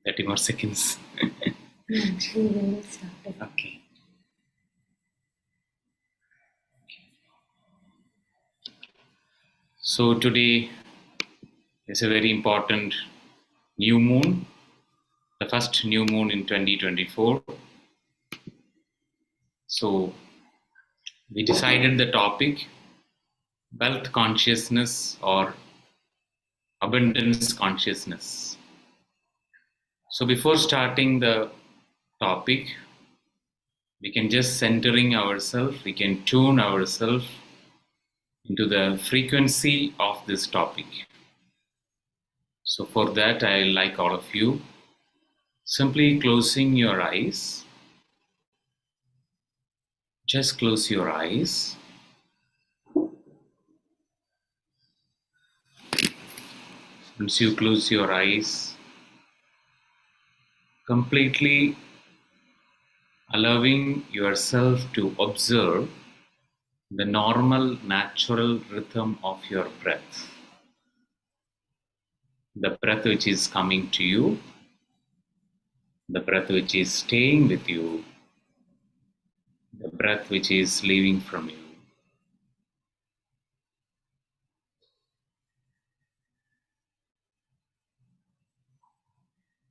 30 more seconds. Actually, when it started. Okay. So today is a very important new moon, the first new moon in 2024. So we decided the topic wealth consciousness or abundance consciousness. So before starting the topic, we can just centering ourselves, we can tune ourselves into the frequency of this topic. So for that, I like all of you simply closing your eyes. Just close your eyes. Once you close your eyes, completely allowing yourself to observe the normal, natural rhythm of your breath. The breath which is coming to you, the breath which is staying with you, the breath which is leaving from you.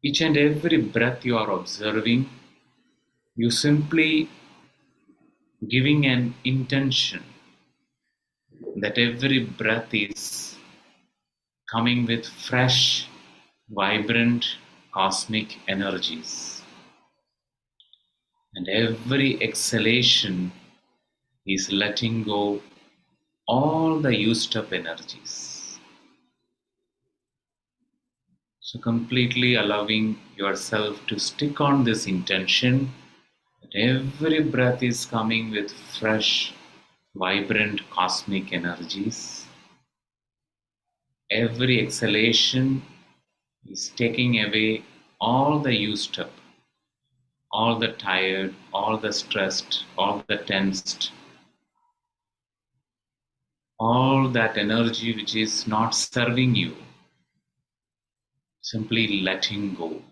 Each and every breath you are observing, you simply giving an intention that every breath is coming with fresh, vibrant, cosmic energies. And every exhalation is letting go all the used up energies. So completely allowing yourself to stick on this intention that every breath is coming with fresh, vibrant cosmic energies. Every exhalation is taking away all the used up, all the tired, all the stressed, all the tensed, all that energy which is not serving you, simply letting go.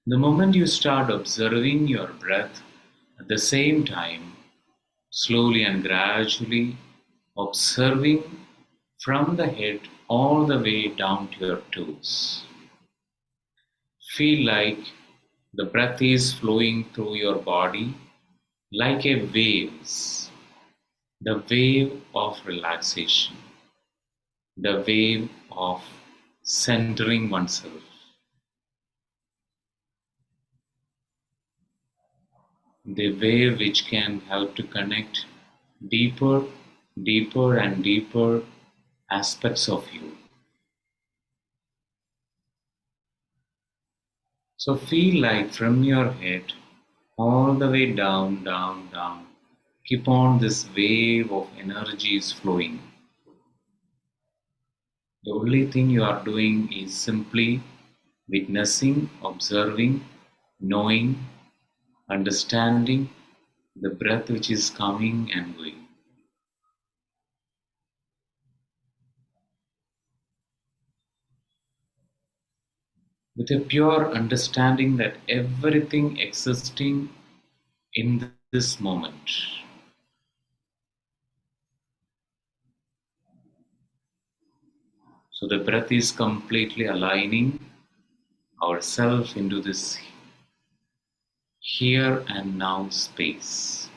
The moment you start observing your breath, at the same time, slowly and gradually observing from the head all the way down to your toes. Feel like the breath is flowing through your body like a waves, the wave of relaxation, the wave of centering oneself, the wave which can help to connect deeper, deeper and deeper aspects of you. So feel like from your head all the way down, down, down, keep on this wave of energy is flowing. The only thing you are doing is simply witnessing, observing, knowing, understanding the breath which is coming and going. With a pure understanding that everything existing in this moment. So the breath is completely aligning ourselves into this here and now space.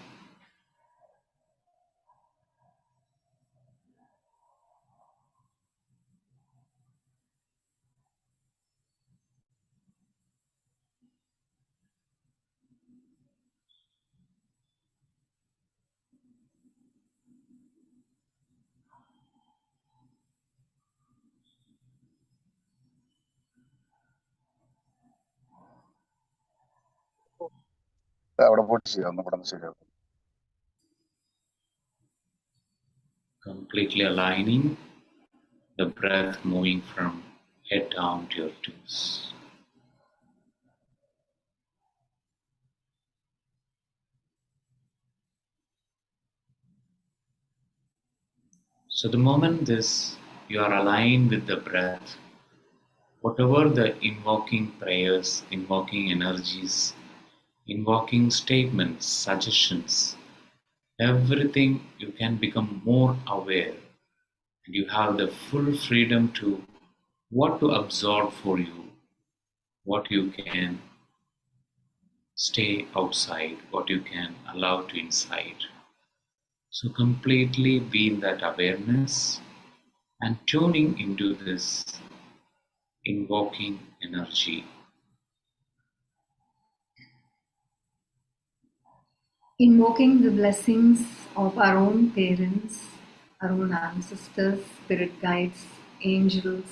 അവിടെ പോയിട്ട് ചെയ്യാം ഒന്ന് ഇവിടെ നിന്ന് ശരിയാക്കും Completely aligning the breath moving from head down to your toes. So the moment this you are aligned with the breath, whatever the invoking prayers, invoking energies, invoking statements, suggestions, everything you can become more aware and you have the full freedom to what to absorb for you, what you can stay outside, what you can allow to inside. So completely be in that awareness and tuning into this invoking energy. Invoking the blessings of our own parents, our own ancestors, spirit guides, angels,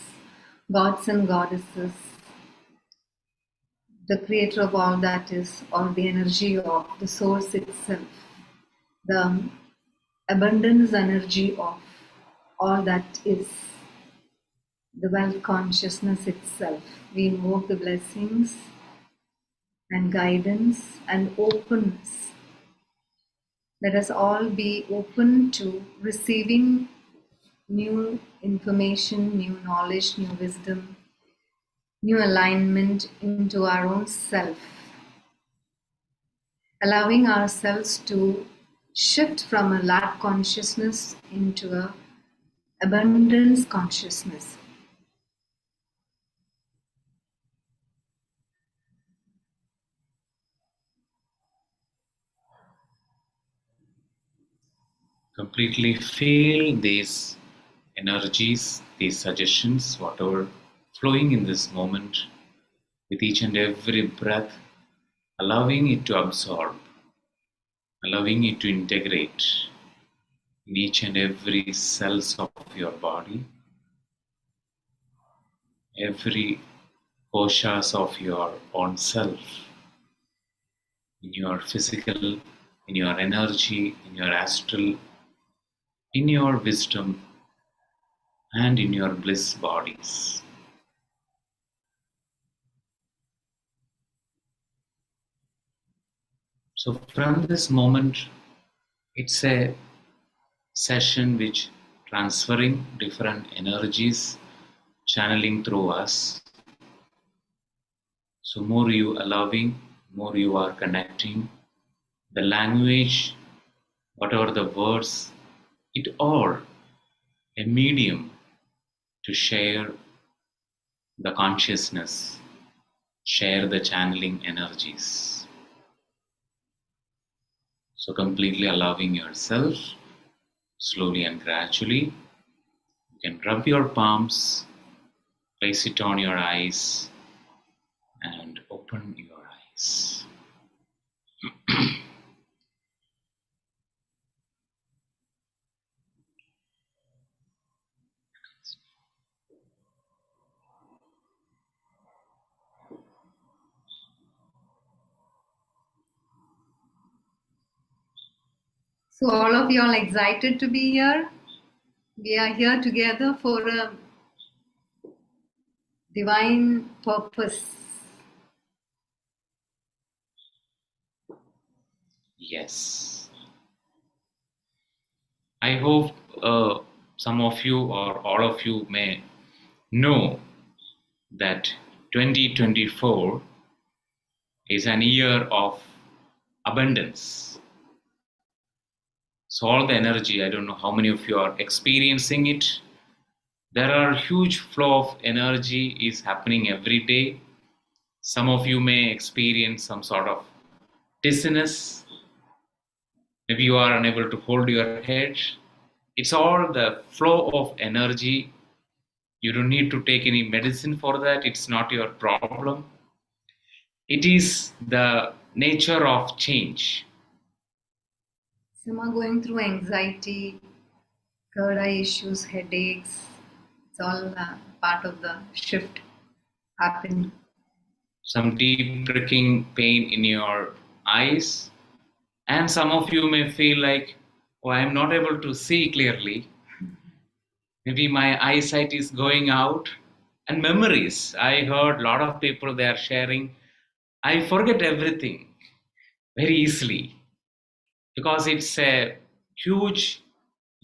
gods and goddesses, the creator of all that is, or the energy of the source itself, the abundance energy of all that is, the wealth consciousness itself. We invoke the blessings and guidance and openness. Let us all be open to receiving new information, new knowledge, new wisdom, new alignment into our own self, allowing ourselves to shift from a lack consciousness into a abundance consciousness. Completely feel these energies, these suggestions, whatever flowing in this moment with each and every breath, allowing it to absorb, allowing it to integrate in each and every cells of your body, every koshas of your own self, in your physical, in your energy, in your astral, in your wisdom, and in your bliss bodies. So from this moment, it's a session which transferring different energies, channeling through us. So more you allowing, more you are connecting. The language, whatever the words, it all a medium to share the consciousness, share the channeling energies. So completely allowing yourself, slowly and gradually, you can rub your palms, place it on your eyes, and open your eyes. So, all of you are excited to be here. We are here together for a divine purpose. Yes. I hope some of you or all of you may know that 2024 is an year of abundance. So all the energy, I don't know how many of you are experiencing it. There are huge flow of energy is happening every day. Some of you may experience some sort of dizziness. Maybe you are unable to hold your head. It's all the flow of energy. You don't need to take any medicine for that. It's not your problem. It is the nature of change. Some are going through anxiety, third eye issues, headaches. It's all part of the shift happening. Some deep pricking pain in your eyes. And some of you may feel like, oh, I'm not able to see clearly. Maybe my eyesight is going out. And memories. I heard a lot of people they are sharing. I forget everything very easily because it's a huge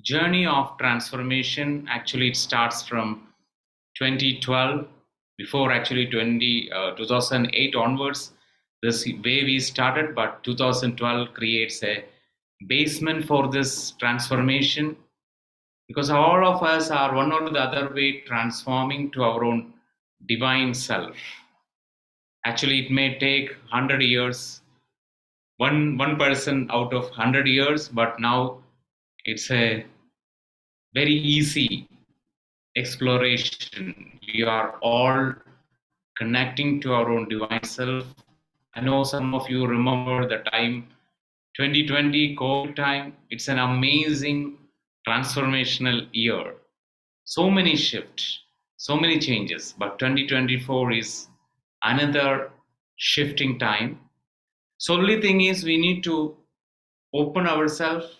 journey of transformation. Actually, it starts from 2012. Before actually 2008 onwards, this way we started, but 2012 creates a basement for this transformation, because all of us are one or the other way transforming to our own divine self. Actually, it may take 100 years, one person out of 100 years, but now it's a very easy exploration. We are all connecting to our own divine self. I know some of you remember the time 2020 COVID time. It's an amazing transformational year. So many shifts, so many changes, but 2024 is another shifting time. So only thing is we need to open ourselves,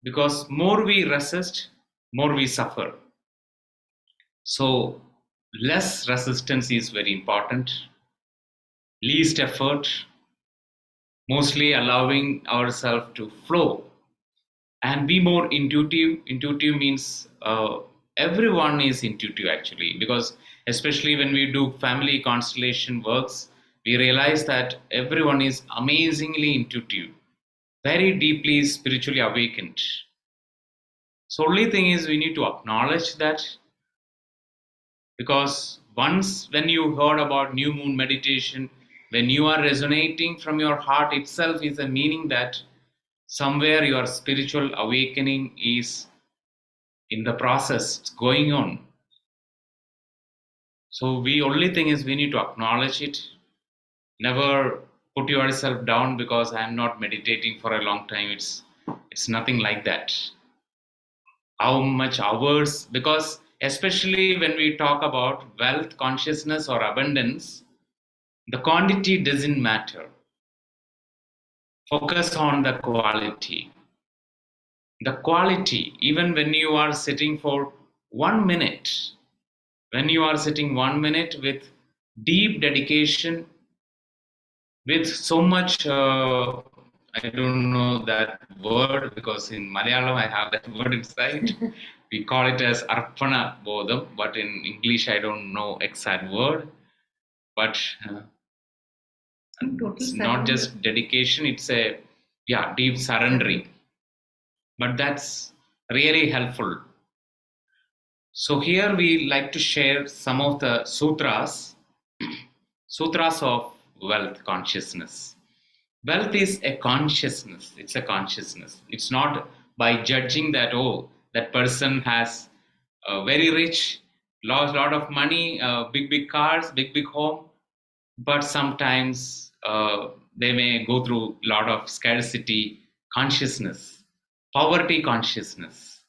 because more we resist, more we suffer. So less resistance is very important, least effort, mostly allowing ourselves to flow and be more intuitive. Intuitive means everyone is intuitive actually, because especially when we do family constellation works, we realize that everyone is amazingly intuitive, very deeply spiritually awakened. So only thing is we need to acknowledge that, because once when you heard about new moon meditation, when you are resonating from your heart itself, is a meaning that somewhere your spiritual awakening is in the process, it's going on. So we only thing is we need to acknowledge it. Never put yourself down because I am not meditating for a long time. It's nothing like that. How much hours? Because especially when we talk about wealth consciousness or abundance, the quantity doesn't matter. Focus on the quality. The quality, even when you are sitting for 1 minute, when you are sitting 1 minute with deep dedication, with so much, I don't know that word because in Malayalam I have that word inside. We call it as Arpana Bodham, but in English I don't know exact word. But it's not just dedication, it's a deep surrendering. But that's really helpful. So here we like to share some of the sutras, sutras of wealth consciousness. Wealth is a consciousness. It's a consciousness. It's not by judging that, oh, that person has very rich, lot of money, big cars, big home, but sometimes they may go through a lot of scarcity consciousness, poverty consciousness.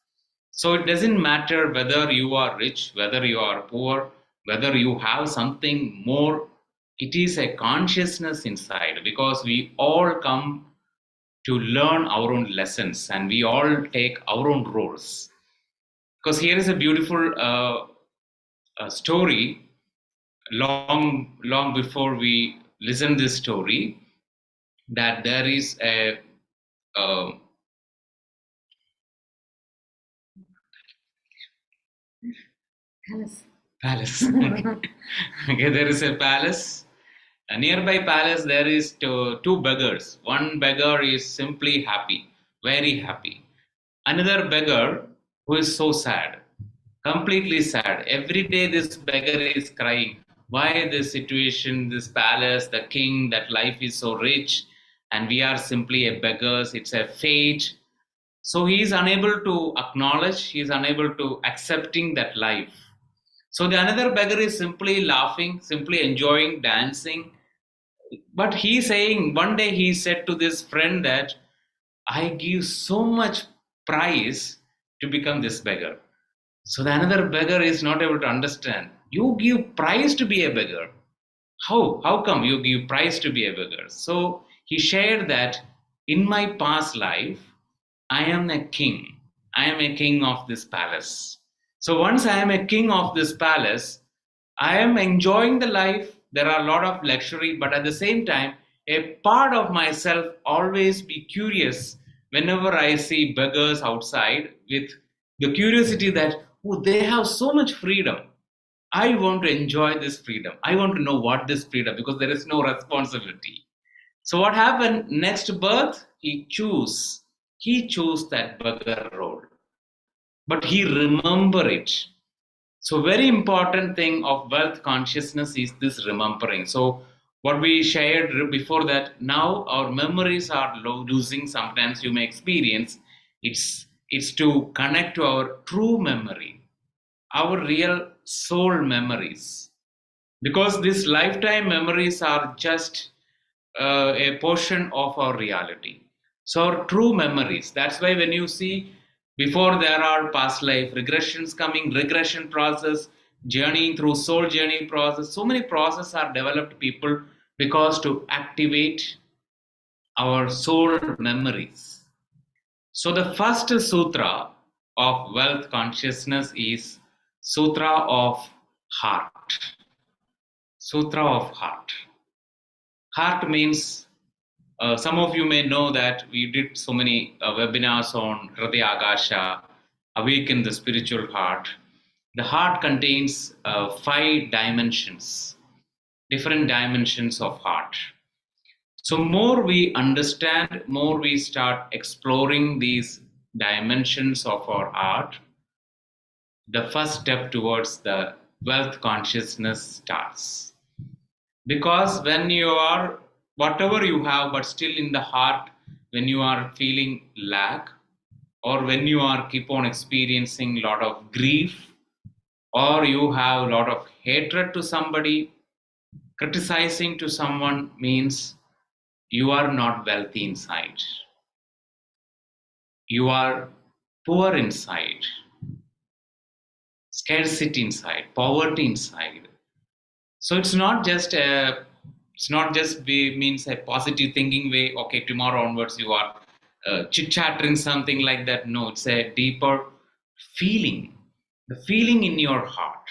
So it doesn't matter whether you are rich, whether you are poor, whether you have something more. It is a consciousness inside, because we all come to learn our own lessons and we all take our own roles. Because here is a beautiful story. Long before we listen this story, that there is a palace. Okay, there is a palace. A nearby palace, there is two beggars. One beggar is simply happy, very happy. Another beggar who is so sad, completely sad. Every day this beggar is crying. Why this situation, this palace, the king, that life is so rich, and we are simply a beggars. It's a fate. So he is unable to acknowledge, he is unable to accepting that life. So the another beggar is simply laughing, simply enjoying, dancing. But he saying, one day he said to this friend that I give so much price to become this beggar. So the another beggar is not able to understand. You give price to be a beggar. How? How come you give price to be a beggar? So he shared that in my past life, I am a king. I am a king of this palace. So once I am a king of this palace, I am enjoying the life. There are a lot of luxury, but at the same time, a part of myself always be curious. whenever I see beggars outside with the curiosity that, oh, they have so much freedom. I want to enjoy this freedom. I want to know what this freedom, because there is no responsibility. So what happened next birth? He chose that beggar role, but he remember it. So very important thing of wealth consciousness is this remembering. So what we shared before that, now our memories are losing. Sometimes you may experience it's to connect to our true memory, our real soul memories, because these lifetime memories are just a portion of our reality. So our true memories, that's why when you see before there are past life regressions coming, regression process, journeying through soul journey process, so many processes are developed people because to activate our soul memories. So the first sutra of wealth consciousness is Sutra of Heart. Sutra of Heart. Heart means, some of you may know that we did so many webinars on Hridaya Akasha, Awaken the Spiritual Heart. The heart contains 5 dimensions, different dimensions of heart. So, more we understand, more we start exploring these dimensions of our heart, the first step towards the wealth consciousness starts. Because when you are, whatever you have, but still in the heart, when you are feeling lack, or when you are keep on experiencing a lot of grief, or you have a lot of hatred to somebody, criticizing to someone, means you are not wealthy inside. You are poor inside, scarcity inside, poverty inside. So it's not just means a positive thinking way. Okay, tomorrow onwards you are chit chattering something like that. No, it's a deeper feeling, the feeling in your heart,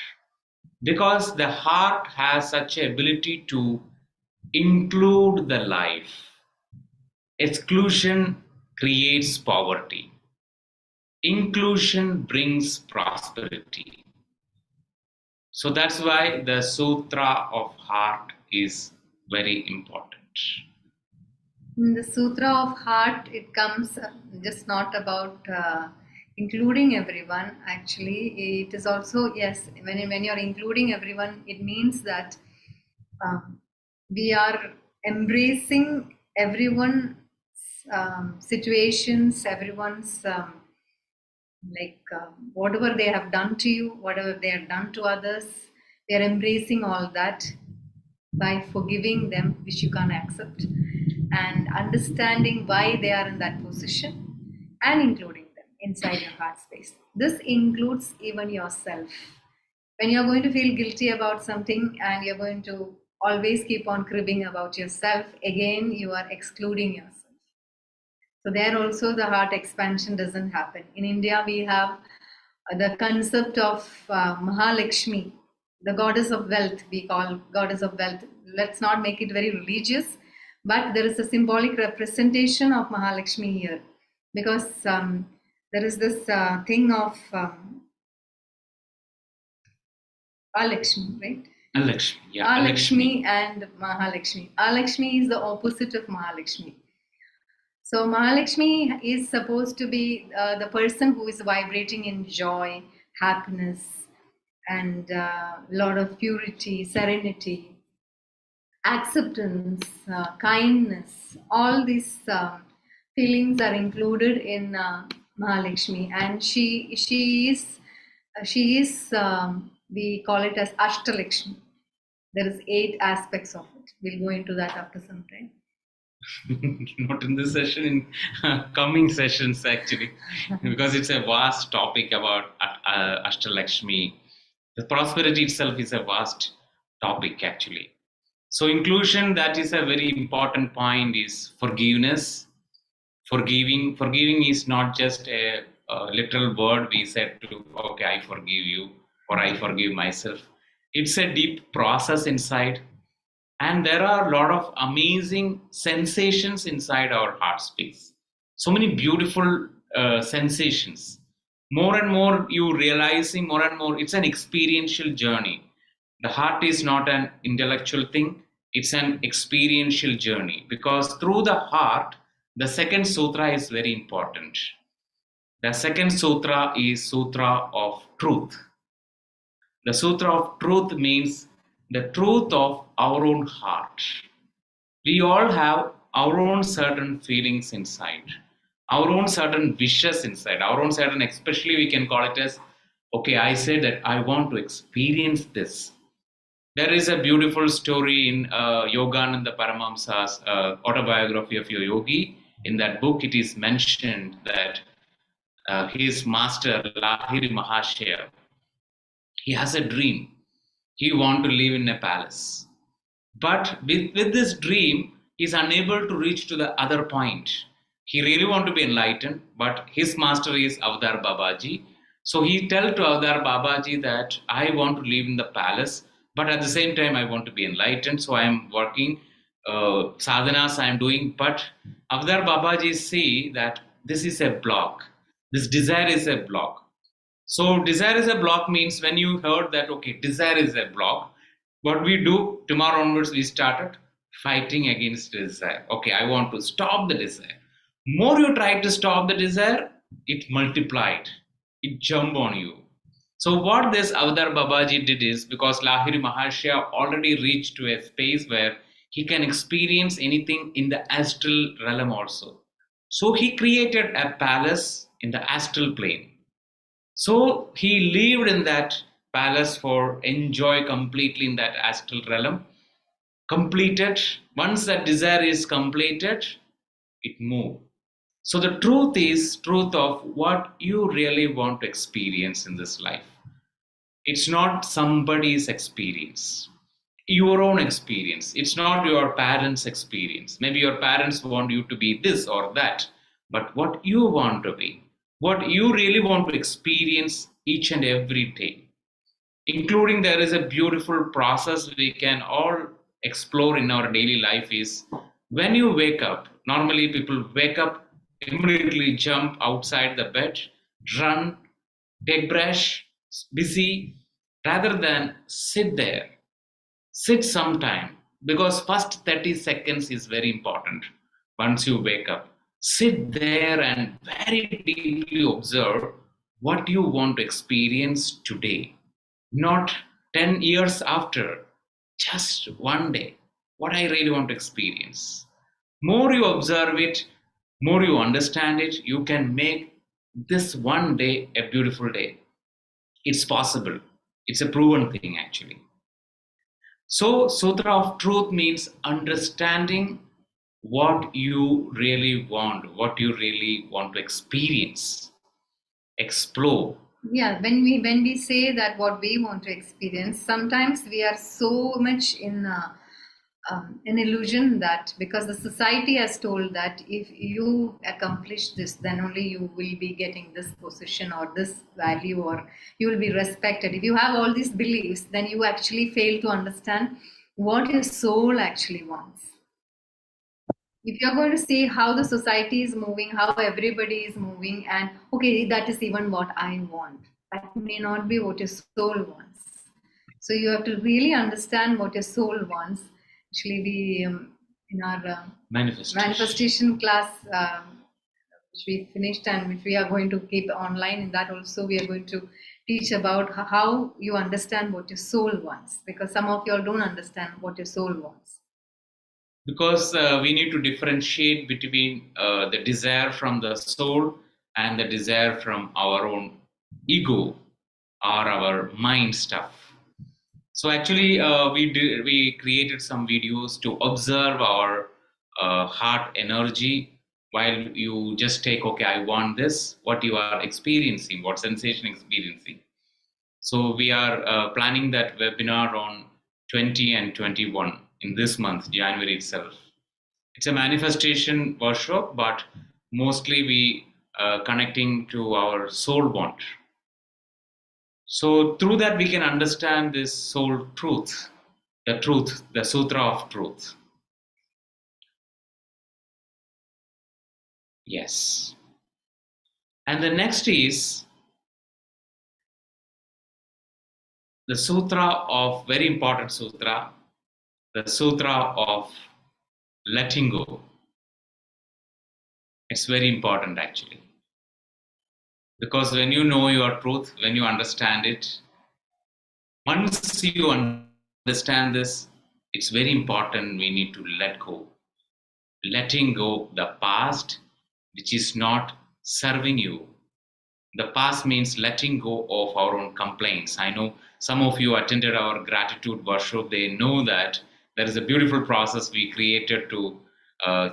because the heart has such a ability to include the life. Exclusion creates poverty. Inclusion brings prosperity. So that's why the Sutra of Heart is very important. In the Sutra of Heart, it comes just not about including everyone. Actually, it is also, yes, when you're including everyone, it means that we are embracing everyone's situations, everyone's whatever they have done to you, whatever they have done to others, they are embracing all that by forgiving them, which you can't accept, and understanding why they are in that position and including them inside your heart space. This includes even yourself. When you're going to feel guilty about something and you're going to always keep on cribbing about yourself, again, you are excluding yourself. So there also the heart expansion doesn't happen. In India, we have the concept of Mahalakshmi, the goddess of wealth. We call goddess of wealth. Let's not make it very religious, but there is a symbolic representation of Mahalakshmi here, because there is this thing of Alakshmi, right? Alakshmi, yeah, Alakshmi and Mahalakshmi. Alakshmi is the opposite of Mahalakshmi. So Mahalakshmi is supposed to be the person who is vibrating in joy, happiness, and a lot of purity, serenity, acceptance, kindness. All these feelings are included in Mahalakshmi, and she is we call it as Ashtalakshmi. There is 8 aspects of it. We'll go into that after some time. Not in this session, in coming sessions actually, because it's a vast topic about Ashtalakshmi. The prosperity itself is a vast topic actually. So inclusion, that is a very important point, is forgiveness. Forgiving is not just a literal word we said to, okay, I forgive you, or I forgive myself. It's a deep process inside, and there are a lot of amazing sensations inside our heart space. So many beautiful sensations. More and more you realizing, more and more, it's an experiential journey. The heart is not an intellectual thing, it's an experiential journey, because through the heart, the second sutra is very important. The second sutra is Sutra of Truth. The Sutra of Truth means the truth of our own heart. We all have our own certain feelings inside, our own certain wishes inside, our own certain, especially we can call it as, okay, I said that I want to experience this. There is a beautiful story in Yogananda Paramahamsa's autobiography of a yogi. In that book, it is mentioned that his master, Lahiri Mahashaya, he has a dream. He wants to live in a palace. But with this dream, he's unable to reach to the other point. He really want to be enlightened, but his master is Avadar Babaji. So he tell to Avadar Babaji that I want to live in the palace, but at the same time I want to be enlightened. So I am working sadhanas I am doing, but Avadar Babaji see that this is a block. This desire is a block. So desire is a block means when you heard that, okay, desire is a block, what we do tomorrow onwards, we started fighting against desire. Okay, I want to stop the desire. More you try to stop the desire, it multiplied, it jumped on you. So what this Avadar Babaji did is, because Lahiri Mahashaya already reached to a space where he can experience anything in the astral realm also. So he created a palace in the astral plane. So he lived in that palace for enjoy completely in that astral realm. Completed. Once that desire is completed, it moved. So the truth is truth of what you really want to experience in this life. It's not somebody's experience, your own experience. It's not your parents' experience. Maybe your parents want you to be this or that, but what you want to be, what you really want to experience each and every day, including there is a beautiful process we can all explore in our daily life is when you wake up. Normally people wake up, immediately jump outside the bed, run, take brush, busy, rather than sit there, sit sometime, because first 30 seconds is very important. Once you wake up, sit there and very deeply observe what you want to experience today, not 10 years after, just one day, what I really want to experience. More you observe it, more you understand it, you can make this one day a beautiful day. It's possible, it's a proven thing actually. So, Sutra of Truth means understanding what you really want, what you really want to experience, explore. Yeah, when we say that what we want to experience, sometimes we are so much in an illusion that because the society has told that if you accomplish this, then only you will be getting this position or this value or you will be respected. If you have all these beliefs, then you actually fail to understand what your soul actually wants. If you're going to see how the society is moving, how everybody is moving, and okay, that is even what I want, that may not be what your soul wants. So you have to really understand what your soul wants. Actually, we in our manifestation class, which we finished and which we are going to keep online, in that also we are going to teach about how you understand what your soul wants, because some of you all don't understand what your soul wants. Because we need to differentiate between the desire from the soul and the desire from our own ego or our mind stuff. So actually we created some videos to observe our heart energy. While you just take, okay, I want this, what you are experiencing, what sensation experiencing. So we are planning that webinar on 20 and 21 in this month, January itself. It's a manifestation workshop, but mostly we connecting to our soul bond. So through that we can understand this soul truth, the Sutra of Truth. Yes. And the next is the sutra of, very important sutra, the sutra of letting go. It's very important actually. Because when you know your truth, when you understand it, once you understand this, it's very important we need to let go. Letting go the past, which is not serving you. The past means letting go of our own complaints. I know some of you attended our gratitude workshop. They know that there is a beautiful process we created to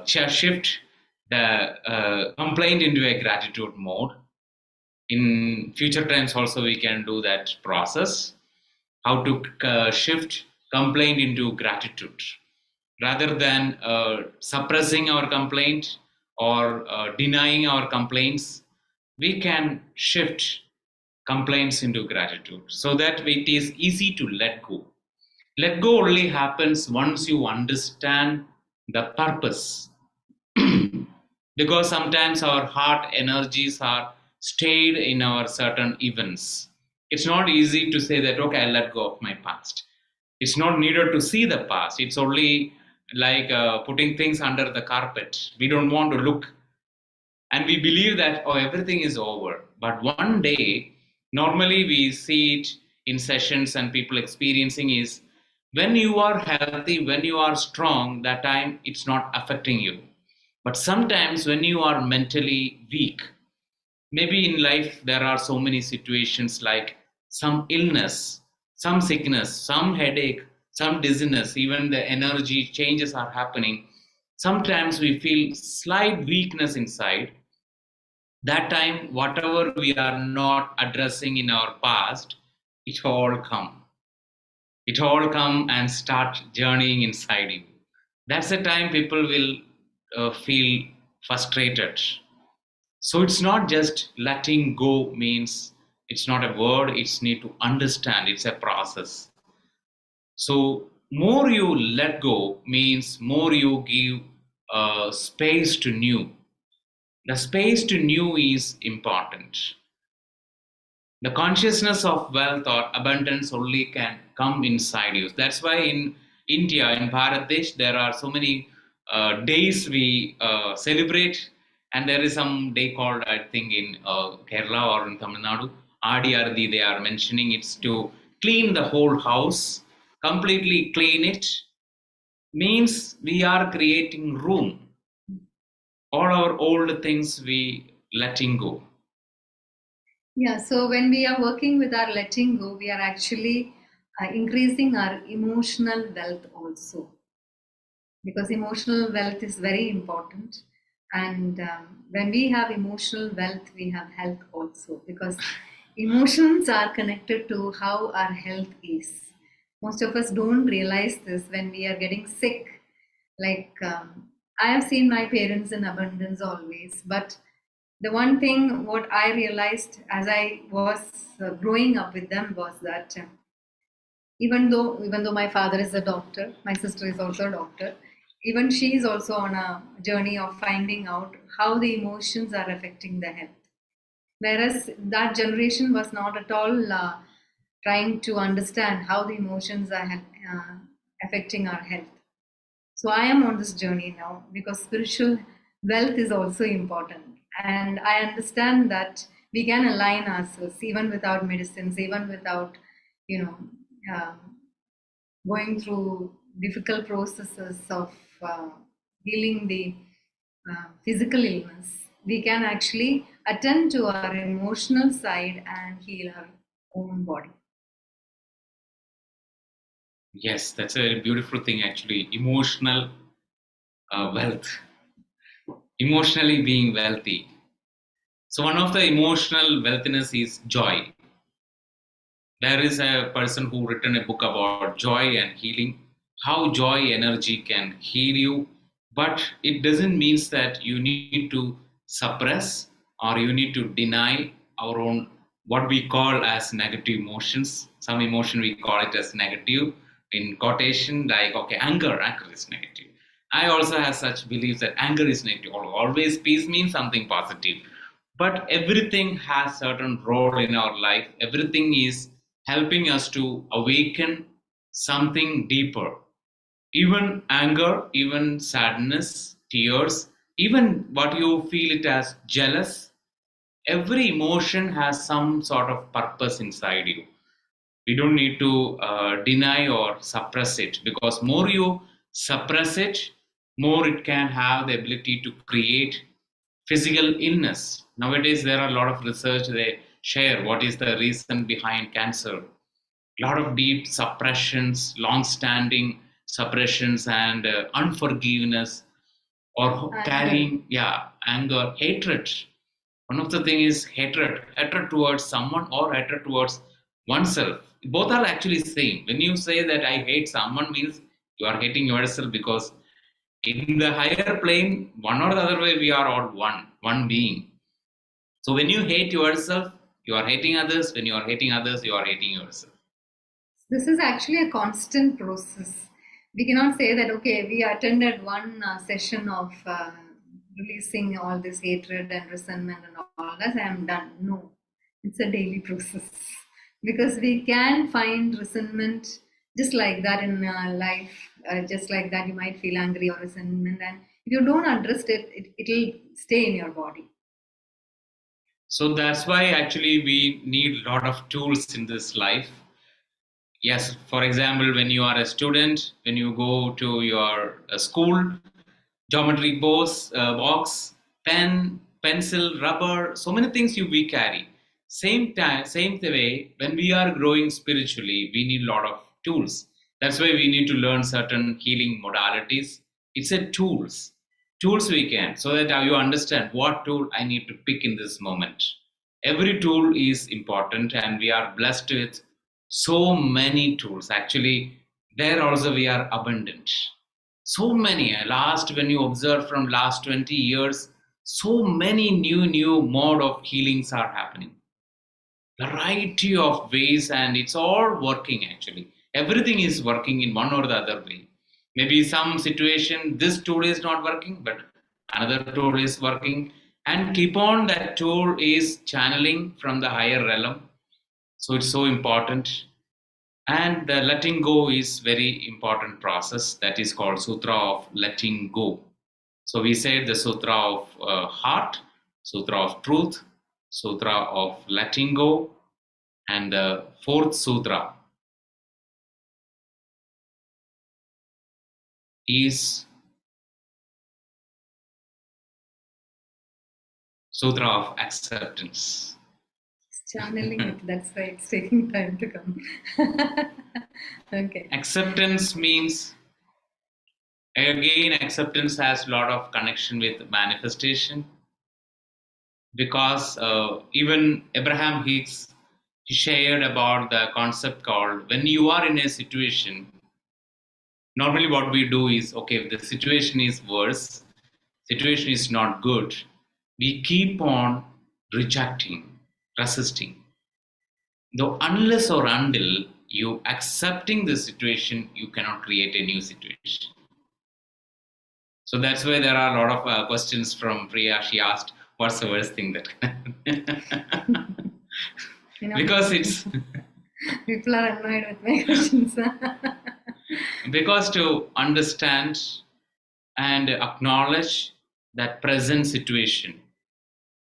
shift the complaint into a gratitude mode. In future times also we can do that process, how to shift complaint into gratitude rather than suppressing our complaint or denying our complaints. We can shift complaints into gratitude so that it is easy to let go. Let go only happens once you understand the purpose. Because sometimes our heart energies are stayed in our certain events. It's not easy to say that, okay, I'll let go of my past. It's not needed to see the past. It's only like putting things under the carpet. We don't want to look, and we believe that, oh, everything is over. But one day, normally we see it in sessions and people experiencing is when you are healthy, when you are strong, that time it's not affecting you. But sometimes when you are mentally weak, maybe in life there are so many situations like some illness, some sickness, some headache, some dizziness, even the energy changes are happening. Sometimes we feel slight weakness inside. That time, whatever we are not addressing in our past, it all come and start journeying inside you. That's the time people will feel frustrated. So it's not just letting go means, it's not a word, it's need to understand, it's a process. So more you let go means more you give space to new. The space to new is important. The consciousness of wealth or abundance only can come inside you. That's why in India, in Bangladesh, there are so many days we celebrate, and there is some day called, I think, in Kerala or in Tamil Nadu, Adi Ardi, they are mentioning it's to clean the whole house, completely clean it, means we are creating room. All our old things we letting go. Yeah, so when we are working with our letting go, we are actually increasing our emotional wealth also, because emotional wealth is very important. And when we have emotional wealth, we have health also, because emotions are connected to how our health is. Most of us don't realize this when we are getting sick. Like, I have seen my parents in abundance always, but the one thing what I realized as I was growing up with them was that even though my father is a doctor, my sister is also a doctor, even she is also on a journey of finding out how the emotions are affecting the health. Whereas that generation was not at all trying to understand how the emotions are affecting our health. So I am on this journey now because spiritual wealth is also important. And I understand that we can align ourselves even without medicines, even without, you know, going through difficult processes of healing the physical illness. We can actually attend to our emotional side and heal our own body. Yes, that's a very beautiful thing actually. Emotional wealth, emotionally being wealthy. So, one of the emotional wealthiness is joy. There is a person who written a book about joy and healing, how joy energy can heal you, but it doesn't mean that you need to suppress or you need to deny our own what we call as negative emotions. Some emotion we call it as negative in quotation, like okay, anger is negative. I also have such beliefs that anger is negative. Always peace means something positive. But everything has certain role in our life. Everything is helping us to awaken something deeper. Even anger, even sadness, tears, even what you feel it as jealous, every emotion has some sort of purpose inside you. We don't need to deny or suppress it, because more you suppress it, more it can have the ability to create physical illness. Nowadays there are a lot of research, they share what is the reason behind cancer. A lot of deep suppressions, long standing suppressions, and unforgiveness, or Anger. carrying, yeah, anger, hatred. One of the thing is hatred towards someone or hatred towards oneself. Both are actually same. When you say that I hate someone, means you are hating yourself, because in the higher plane, one or the other way, we are all one being. So when you hate yourself, you are hating others. When you are hating others, you are hating yourself. This is actually a constant process. We cannot say that, okay, we attended one session of releasing all this hatred and resentment and all that, I am done. No, it's a daily process. Because we can find resentment just like that in life, just like that, you might feel angry or resentment, and if you don't address it, it'll stay in your body. So that's why actually we need a lot of tools in this life. Yes, for example, when you are a student, when you go to your school, geometry box, pen, pencil, rubber, so many things we carry. Same time, same way, when we are growing spiritually, we need a lot of tools. That's why we need to learn certain healing modalities. It's a tools we can, so that you understand what tool I need to pick in this moment. Every tool is important, and we are blessed with so many tools. Actually, there also we are abundant. So many. Last, when you observe from last 20 years, so many new mode of healings are happening. Variety of ways, and it's all working actually. Everything is working in one or the other way. Maybe some situation this tool is not working, but another tool is working, and keep on that tool is channeling from the higher realm. So it's so important. And the letting go is very important process, that is called sutra of letting go. So we said the sutra of heart, sutra of truth, sutra of letting go, and the fourth sutra is sutra of acceptance. It's channeling it, that's why it's taking time to come. Okay. Acceptance means, again, acceptance has a lot of connection with manifestation, because even Abraham Hicks, he shared about the concept called, when you are in a situation, normally what we do is, okay, if the situation is worse, situation is not good, we keep on rejecting, resisting. Though unless or until you accepting the situation, you cannot create a new situation. So that's why there are a lot of questions from Priya. She asked, what's the worst thing that You know, because it's people are annoyed with my questions. because to understand and acknowledge that present situation.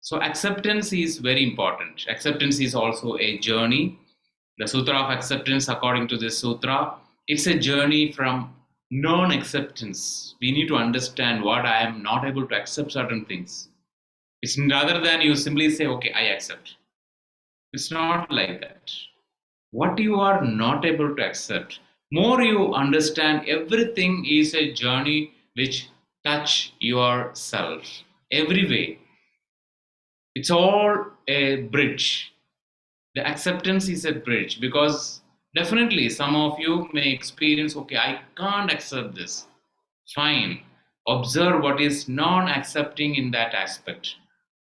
So acceptance is very important. Acceptance is also a journey. The sutra of acceptance, according to this sutra, it's a journey from non-acceptance. We need to understand what I am not able to accept certain things. It's rather than you simply say, okay, I accept. It's not like that. What you are not able to accept, more you understand everything is a journey which touch yourself every way. It's all a bridge. The acceptance is a bridge, because definitely some of you may experience, okay, I can't accept this. Fine. Observe what is non accepting in that aspect,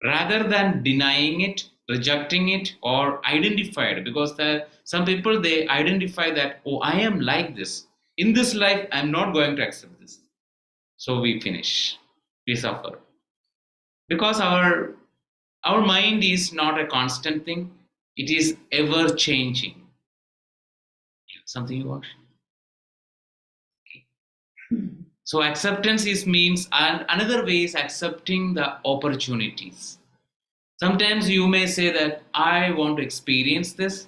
rather than denying it, rejecting it, or identify it. Because some people, they identify that, oh, I am like this. In this life, I'm not going to accept this. So we finish, we suffer. Because our mind is not a constant thing, it is ever changing. Something you want? So acceptance is means, and another way is accepting the opportunities. Sometimes you may say that I want to experience this,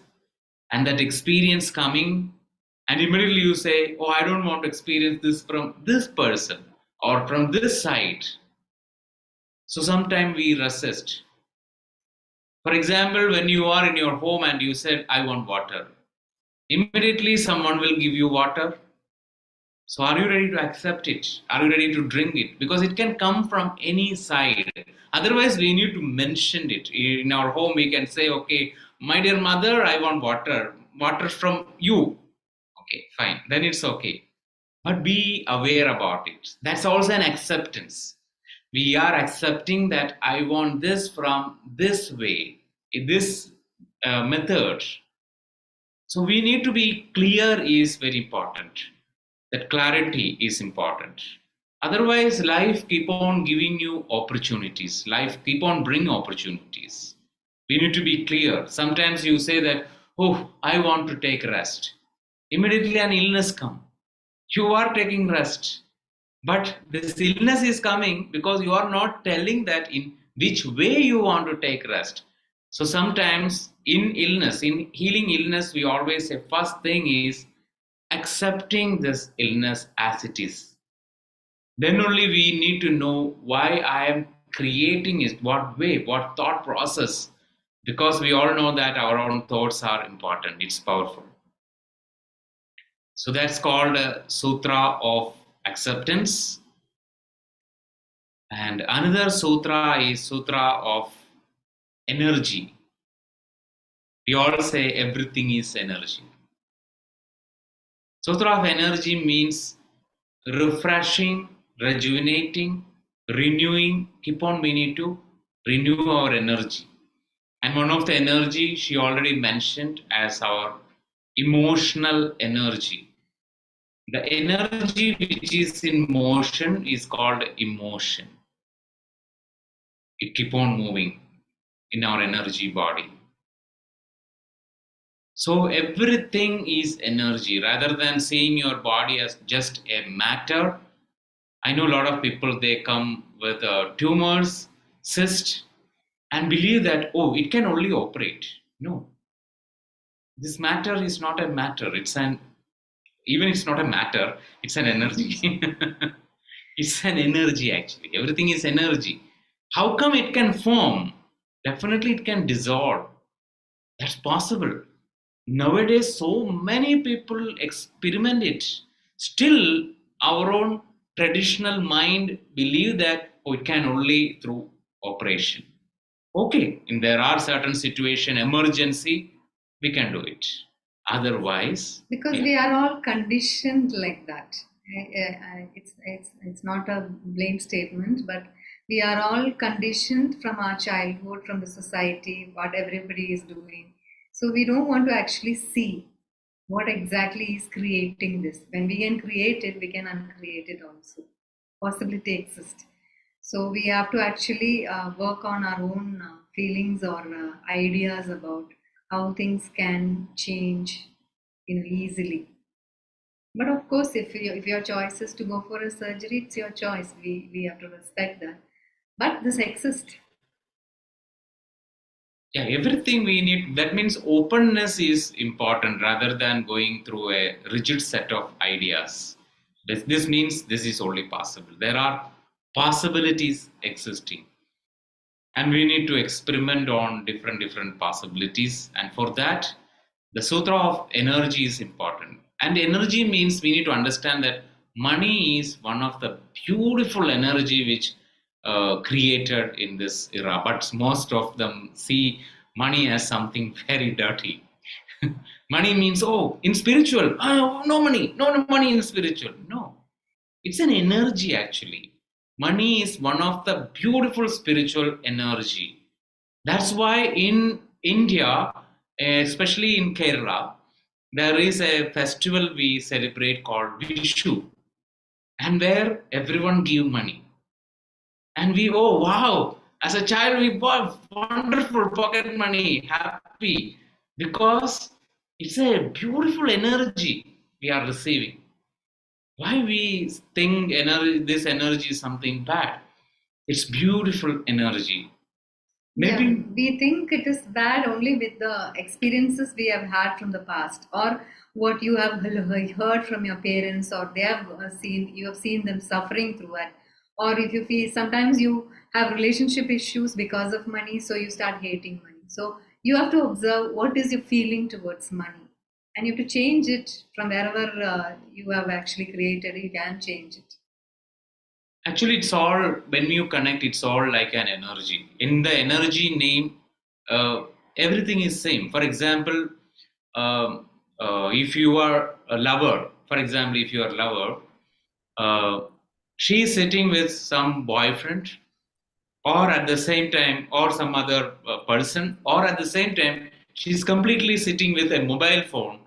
and that experience coming, and immediately you say, oh, I don't want to experience this from this person or from this side. So sometimes we resist. For example, when you are in your home and you said, I want water, immediately someone will give you water. So are you ready to accept it? Are you ready to drink it? Because it can come from any side. Otherwise, we need to mention it. In our home, we can say, okay, my dear mother, I want water. Water from you. Okay, fine. Then it's okay. But be aware about it. That's also an acceptance. We are accepting that I want this from this way, this method. So we need to be clear is very important. That clarity is important. Otherwise, life keep on giving you opportunities. Life keep on bringing opportunities. We need to be clear. Sometimes you say that, oh, I want to take rest. Immediately an illness come. You are taking rest. But this illness is coming because you are not telling that in which way you want to take rest. So sometimes in illness, in healing illness, we always say first thing is accepting this illness as it is. Then only we need to know why I am creating it, what way, what thought process. Because we all know that our own thoughts are important, it's powerful. So that's called a Sutra of Acceptance. And another sutra is Sutra of Energy. We all say everything is energy. Sutra of Energy means refreshing, rejuvenating, renewing. Keep on, we need to renew our energy. And one of the energy she already mentioned as our emotional energy. The energy which is in motion is called emotion. It keep on moving in our energy body. So everything is energy. Rather than seeing your body as just a matter, I know a lot of people, they come with tumors, cysts, and believe that, oh, it can only operate. No, this matter is not a matter. Even it's not a matter, it's an energy. It's an energy actually. Everything is energy. How come it can form? Definitely it can dissolve. That's possible. Nowadays, so many people experiment it. Still, our own traditional mind believe that, oh, it can only through operation. Okay, and there are certain situation, emergency, we can do it. Otherwise, Because yeah. we are all conditioned like that. It's not a blame statement, but we are all conditioned from our childhood, from the society, what everybody is doing. So we don't want to actually see what exactly is creating this. When we can create it, we can uncreate it also. Possibility exists. So we have to actually work on our own feelings or ideas about how things can change, easily. But of course, if your choice is to go for a surgery, it's your choice. We have to respect that. But this exists. Yeah, everything we need. That means openness is important rather than going through a rigid set of ideas. This means this is only possible. There are possibilities existing, and we need to experiment on different possibilities. And for that, the Sutra of Energy is important. And energy means we need to understand that money is one of the beautiful energy which created in this era, but most of them see money as something very dirty. Money means, oh, in spiritual, oh, no money, no money in spiritual. No, it's an energy actually. Money is one of the beautiful spiritual energy. That's why in India, especially in Kerala, there is a festival we celebrate called Vishu. and where everyone give money. And we, oh wow, as a child we bought wonderful pocket money, happy, because it's a beautiful energy we are receiving. Why we think this energy is something bad? It's beautiful energy. Yeah, Maybe we think it is bad only with the experiences we have had from the past, or what you have heard from your parents, or they have seen, you have seen them suffering through it. Or if you feel sometimes you have relationship issues because of money, so you start hating money. So you have to observe what is your feeling towards money, and you have to change it from wherever you have actually created. You can change it. actually, it's all when you connect, it's all like an energy. In the energy name, uh, everything is same. For example, if you are a lover, for example, if you are a lover, uh, she is sitting with some boyfriend, or at the same time, or some other person, or at the same time, she's completely sitting with a mobile phone.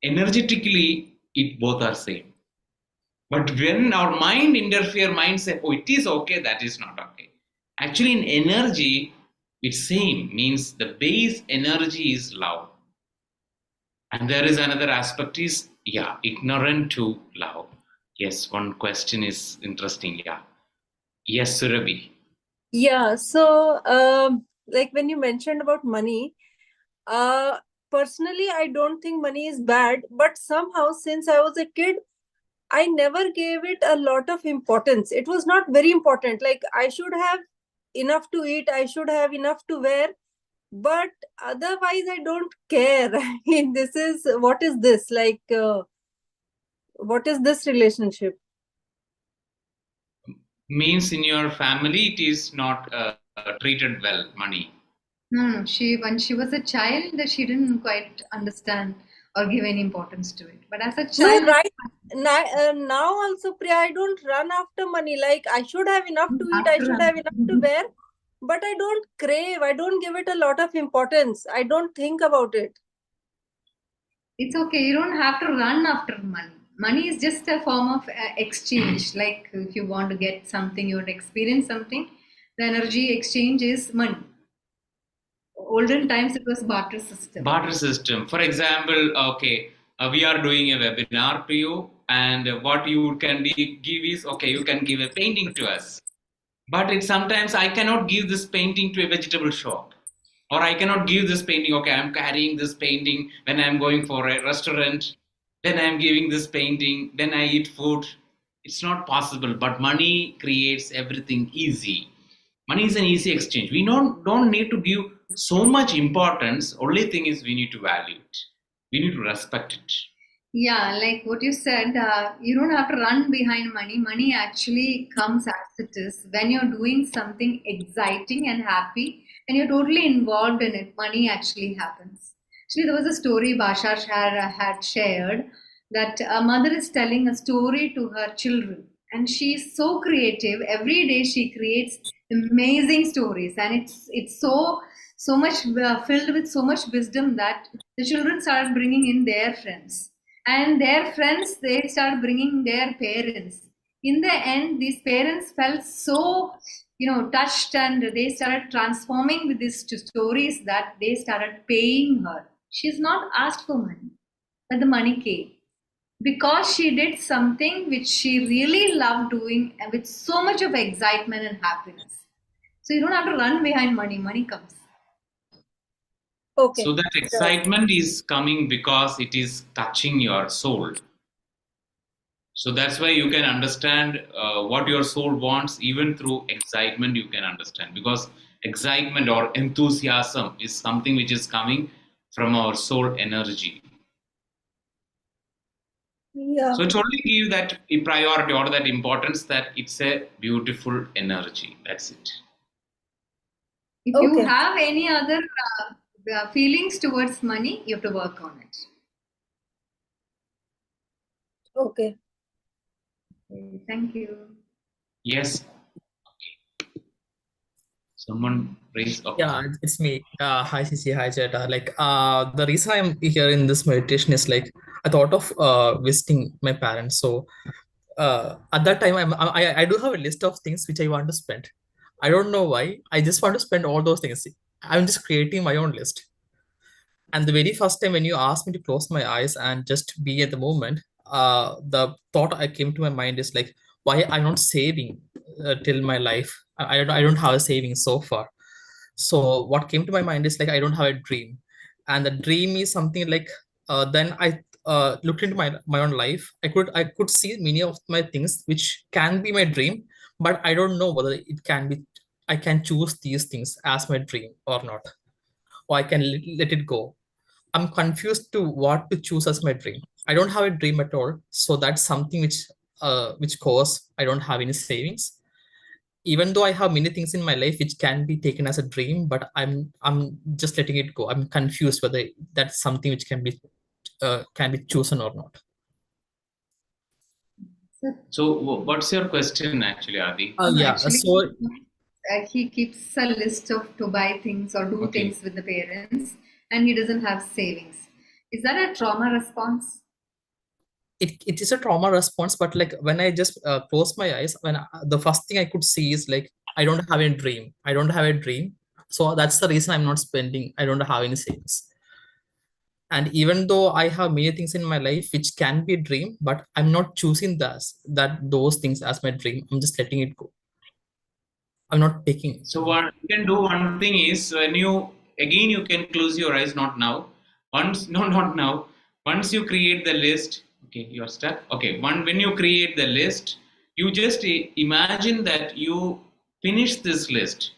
Energetically, it both are same. But when our mind interfere, mind say, oh, it is okay, that is not okay. Actually, in energy, it's same, means the base energy is love. And there is another aspect is, yeah, ignorant to love. Yes, one question is interesting, yeah. Yes, Surabhi. Yeah, so like when you mentioned about money, uh, personally, I don't think money is bad, but somehow since I was a kid, I never gave it a lot of importance. It was not very important. Like I should have enough to eat, I should have enough to wear, but otherwise I don't care. I mean, this is what is this? Like, what is this relationship? Means in your family, it is not treated well, money. No, she when she was a child, she didn't quite understand or give any importance to it. But as a No, child, right now also, Priya, I don't run after money. Like I should have enough to eat, I after should have enough to wear, but I don't crave. I don't give it a lot of importance. I don't think about it. it's okay. You don't have to run after money. Money is just a form of exchange. Like if you want to get something, you want to experience something, the energy exchange is money. Olden times, it was barter system. Barter system. For example, okay, we are doing a webinar to you, and what you can give is, okay, you can give a painting to us. But it sometimes I cannot give this painting to a vegetable shop, or I cannot give this painting. Okay, I'm carrying this painting when I'm going for a restaurant. Then I'm giving this painting. Then I eat food. It's not possible. But money creates everything easy. Money is an easy exchange. We don't need to give so much importance. Only thing is we need to value it. We need to respect it. Yeah, like what you said, you don't have to run behind money. Money actually comes as it is. When you're doing something exciting and happy and you're totally involved in it, money actually happens. Actually, there was a story Bashar had shared that a mother is telling a story to her children, and she's so creative. Every day she creates amazing stories, and it's so much filled with so much wisdom that the children started bringing in their friends, and their friends, they start bringing their parents. In the end, these parents felt so touched, and they started transforming with these stories that they started paying her. She's not asked for money, but the money came because she did something which she really loved doing, and with so much of excitement and happiness. So you don't have to run behind money. Money comes. Okay. So that excitement is coming because it is touching your soul. So that's why you can understand what your soul wants, even through excitement, you can understand. Because excitement or enthusiasm is something which is coming from our soul energy. Yeah. So it's only give that priority or that importance that it's a beautiful energy. That's it. If you Okay. have any other feelings towards money, you have to work on it. Okay. Okay, thank you. Yes. Okay. Someone raise up. Yeah, it's me. Hi, Sisi. Hi, Cheta. Like, the reason I'm here in this meditation is like I thought of visiting my parents. So, at that time I do have a list of things which I want to spend. I don't know why. I just want to spend all those things. I'm just creating my own list. And the very first time when you asked me to close my eyes and just be at the moment, the thought I came to my mind is like, why I'm not saving till my life. I don't have a saving so far. So what came to my mind is like, I don't have a dream. And the dream is something like, then I looked into my own life. I could see many of my things which can be my dream, but I don't know whether it can be, I can choose these things as my dream or not, or I can let it go. I'm confused to what to choose as my dream. I don't have a dream at all, so that's something which cause I don't have any savings. Even though I have many things in my life which can be taken as a dream, but I'm just letting it go. I'm confused whether that's something which can be chosen or not. So, what's your question actually, Adi? Yeah. Actually, So he keeps a list of to buy things or do Okay. things with the parents, and he doesn't have savings. Is that a trauma response? it is a trauma response, but like when I just close my eyes, the first thing I could see is like, I don't have a dream. I don't have a dream. So that's the reason I'm not spending. I don't have any savings. And even though I have many things in my life which can be a dream, but I'm not choosing those things as my dream. I'm just letting it go. I'm not taking it. So what you can do, one thing is, when you can close your eyes, not now. Once no, not now. Once you create the list, okay, you are stuck. Okay, when you create the list, you just imagine that you finish this list.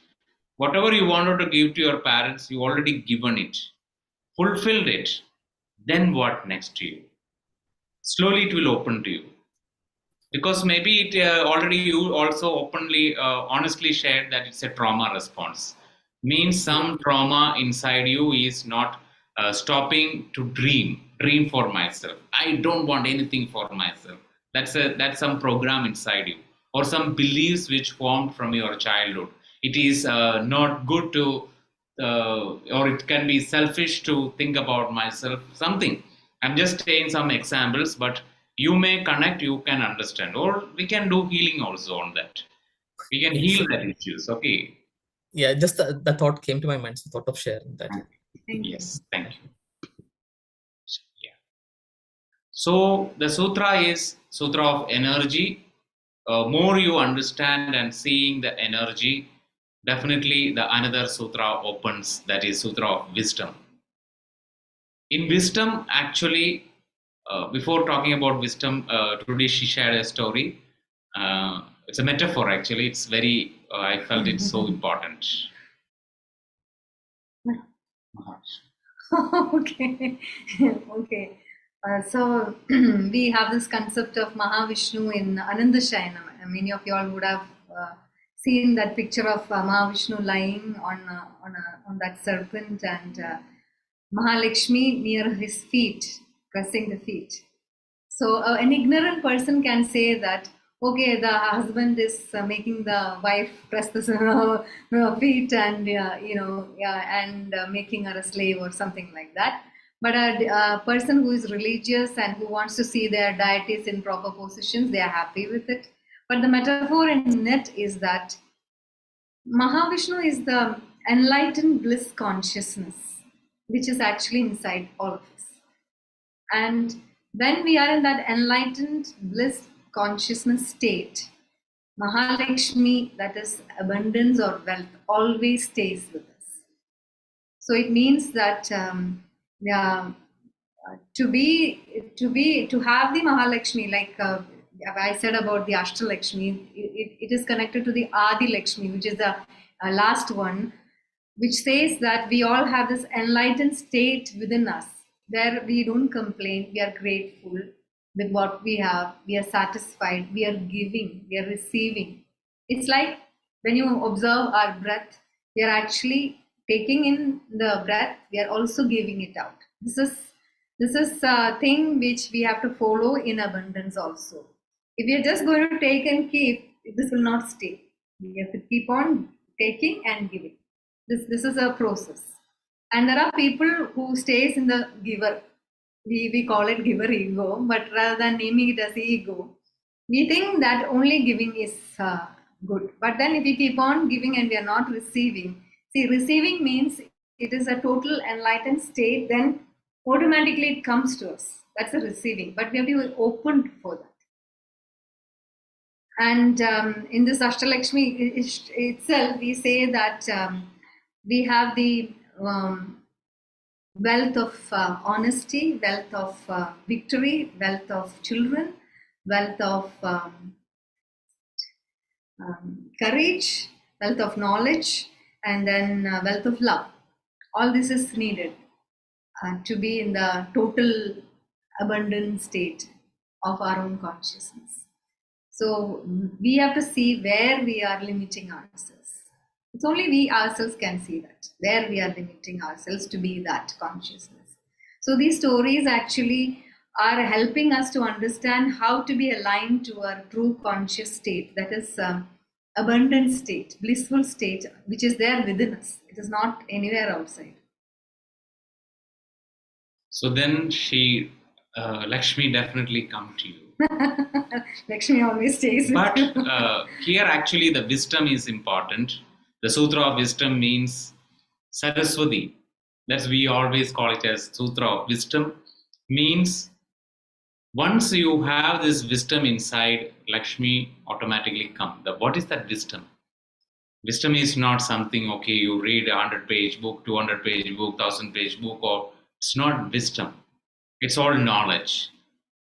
Whatever you wanted to give to your parents, you already given it, fulfilled it. Then what next to you? Slowly it will open to you, because maybe it already you also openly honestly shared that it's a trauma response, means some trauma inside you is not stopping to dream for myself. I don't want anything for myself. That's some program inside you, or some beliefs which formed from your childhood. It is not good to or it can be selfish to think about myself, something. I'm just saying some examples, but you may connect, you can understand, or we can do healing also on that. We can Yes. heal that issues. Okay. Yeah, just the thought came to my mind, so thought of sharing that. Yeah. Thank you. Yes, thank you. Yeah. So the sutra is sutra of energy. More you understand and seeing the energy, definitely the another sutra opens, that is sutra of wisdom. In wisdom, actually, before talking about wisdom, today she shared a story. It's a metaphor, actually. It's very, I felt it's so important. Okay. Okay. So we have this concept of Mahavishnu in Anandasayanam. Many of you all would have seen that picture of Mahavishnu lying on that serpent, and Mahalakshmi near his feet, pressing the feet. So an ignorant person can say that, okay, the husband is making the wife press the feet, and yeah, and making her a slave or something like that. But a person who is religious and who wants to see their deities in proper positions, they are happy with it. But the metaphor in it is that Mahavishnu is the enlightened bliss consciousness, which is actually inside all of us. And when we are in that enlightened bliss consciousness state, Mahalakshmi, that is abundance or wealth, always stays with us. So it means that yeah, to have the Mahalakshmi, like I said about the Ashtalakshmi, it is connected to the Adi Lakshmi, which is the last one, which says that we all have this enlightened state within us where we don't complain, we are grateful with what we have, we are satisfied, we are giving, we are receiving. It's like when you observe our breath, we are actually taking in the breath, we are also giving it out. This is a thing which we have to follow in abundance also. If we are just going to take and keep, this will not stay. We have to keep on taking and giving. This is a process. And there are people who stays in the giver. We call it giver ego, but rather than naming it as ego, We think that only giving is good. But then if we keep on giving and we are not receiving, see, receiving means it is a total enlightened state, then automatically it comes to us. That's a receiving. But we have to be open for that. And in this Ashtalakshmi itself, we say that we have the wealth of honesty, wealth of victory, wealth of children, wealth of courage, wealth of knowledge, and then wealth of love. All this is needed to be in the total abundant state of our own consciousness. So we have to see where we are limiting ourselves. It's only we ourselves can see that, where we are limiting ourselves to be that consciousness. So these stories actually are helping us to understand how to be aligned to our true conscious state, that is abundant state, blissful state, which is there within us. It is not anywhere outside. So then Lakshmi definitely come to you. Lakshmi always stays But with you. here actually the wisdom is important. The Sutra of Wisdom means Saraswati. That's we always call it as Sutra of Wisdom. Means once you have this wisdom inside, Lakshmi automatically come. What is that wisdom? Wisdom is not something, okay, you read a 100-page book, 200-page book, 1000-page book, or it's not wisdom. It's all knowledge.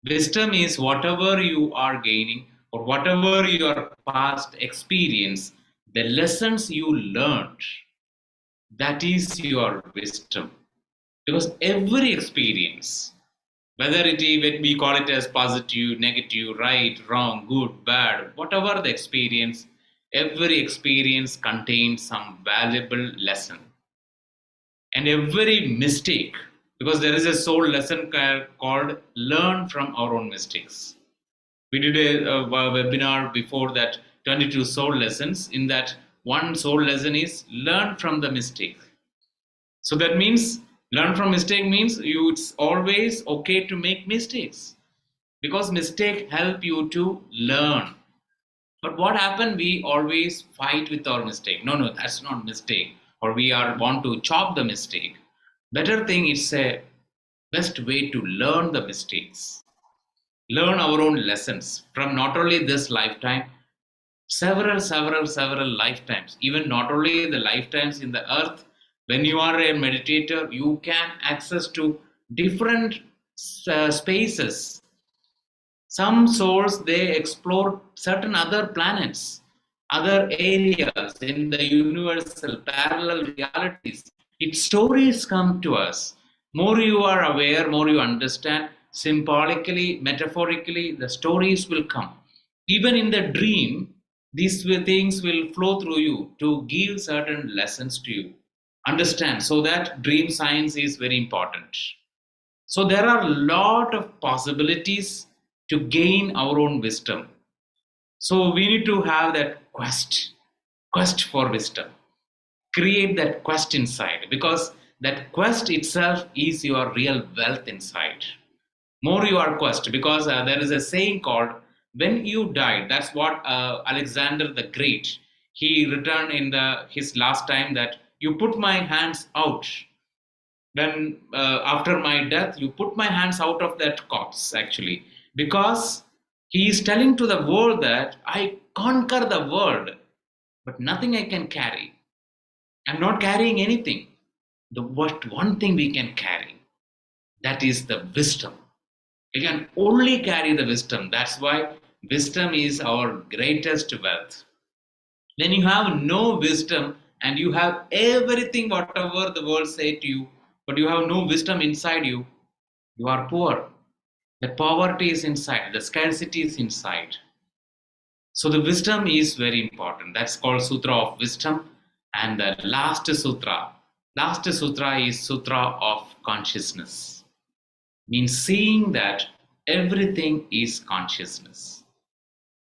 Wisdom is whatever you are gaining or whatever your past experience, the lessons you learned, that is your wisdom. Because every experience, whether we call it as positive, negative, right, wrong, good, bad, whatever the experience, every experience contains some valuable lesson. And every mistake, because there is a soul lesson called learn from our own mistakes. We did a webinar before that, 22 soul lessons. In that, one soul lesson is learn from the mistake. So that means learn from mistake means it's always okay to make mistakes, because mistake help you to learn. But what happened? We always fight with our mistake. No, that's not mistake. Or we want to chop the mistake. Better thing, it's a best way to learn the mistakes. Learn our own lessons from not only this lifetime, several lifetimes. Even not only the lifetimes in the earth. When you are a meditator, you can access to different spaces. Some souls, they explore certain other planets, other areas in the universal parallel realities. Its stories come to us. More you are aware, more you understand, symbolically, metaphorically, the stories will come. Even in the dream, these things will flow through you to give certain lessons to you. Understand, so that dream science is very important. So there are a lot of possibilities to gain our own wisdom. So we need to have that quest for wisdom. Create that quest inside, because that quest itself is your real wealth inside. More you are quest, because there is a saying called, when you died, that's what Alexander the Great, he returned in his last time, that you put my hands out. When after my death, you put my hands out of that corpse, actually, because he is telling to the world that I conquer the world, but nothing I can carry. I'm not carrying anything. The one thing we can carry, that is the wisdom. We can only carry the wisdom. That's why wisdom is our greatest wealth. When you have no wisdom and you have everything, whatever the world say to you, but you have no wisdom inside you, you are poor. The poverty is inside, the scarcity is inside. So the wisdom is very important. That's called Sutra of Wisdom. And the last sutra is Sutra of Consciousness. Means seeing that everything is consciousness.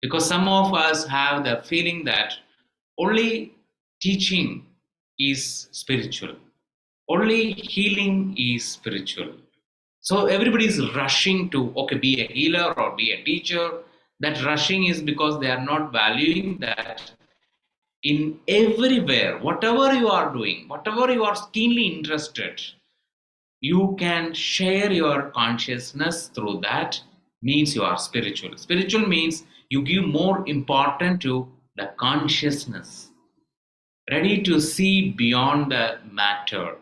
Because some of us have the feeling that only teaching is spiritual, only healing is spiritual. So everybody is rushing to, okay, be a healer or be a teacher. That rushing is because they are not valuing that in everywhere, whatever you are doing, whatever you are keenly interested, you can share your consciousness through that. Means you are spiritual. Spiritual means you give more importance to the consciousness, ready to see beyond the matter.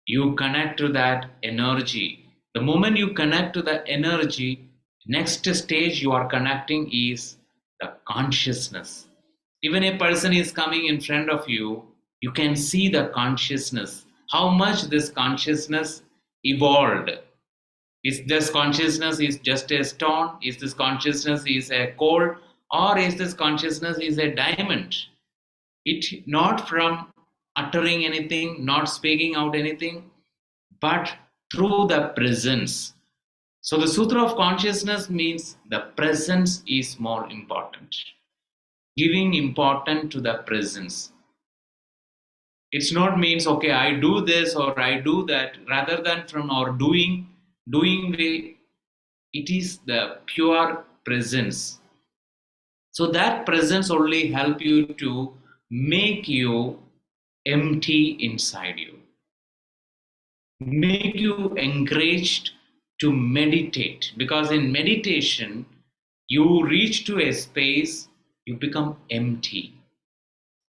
You connect to that energy. The moment you connect to the energy, next stage you are connecting is the consciousness. Even a person is coming in front of you, you can see the consciousness, how much this consciousness evolved. Is this consciousness is just a stone? Is this consciousness is a coal? Or is this consciousness is a diamond? It not from uttering anything, not speaking out anything, but through the presence. So the Sutra of Consciousness means the presence is more important. Giving importance to the presence. It's not means okay, I do this or I do that, rather than from our doing way, it is the pure presence. So that presence only help you to make you empty inside you, make you encouraged to meditate, because in meditation you reach to a space, you become empty,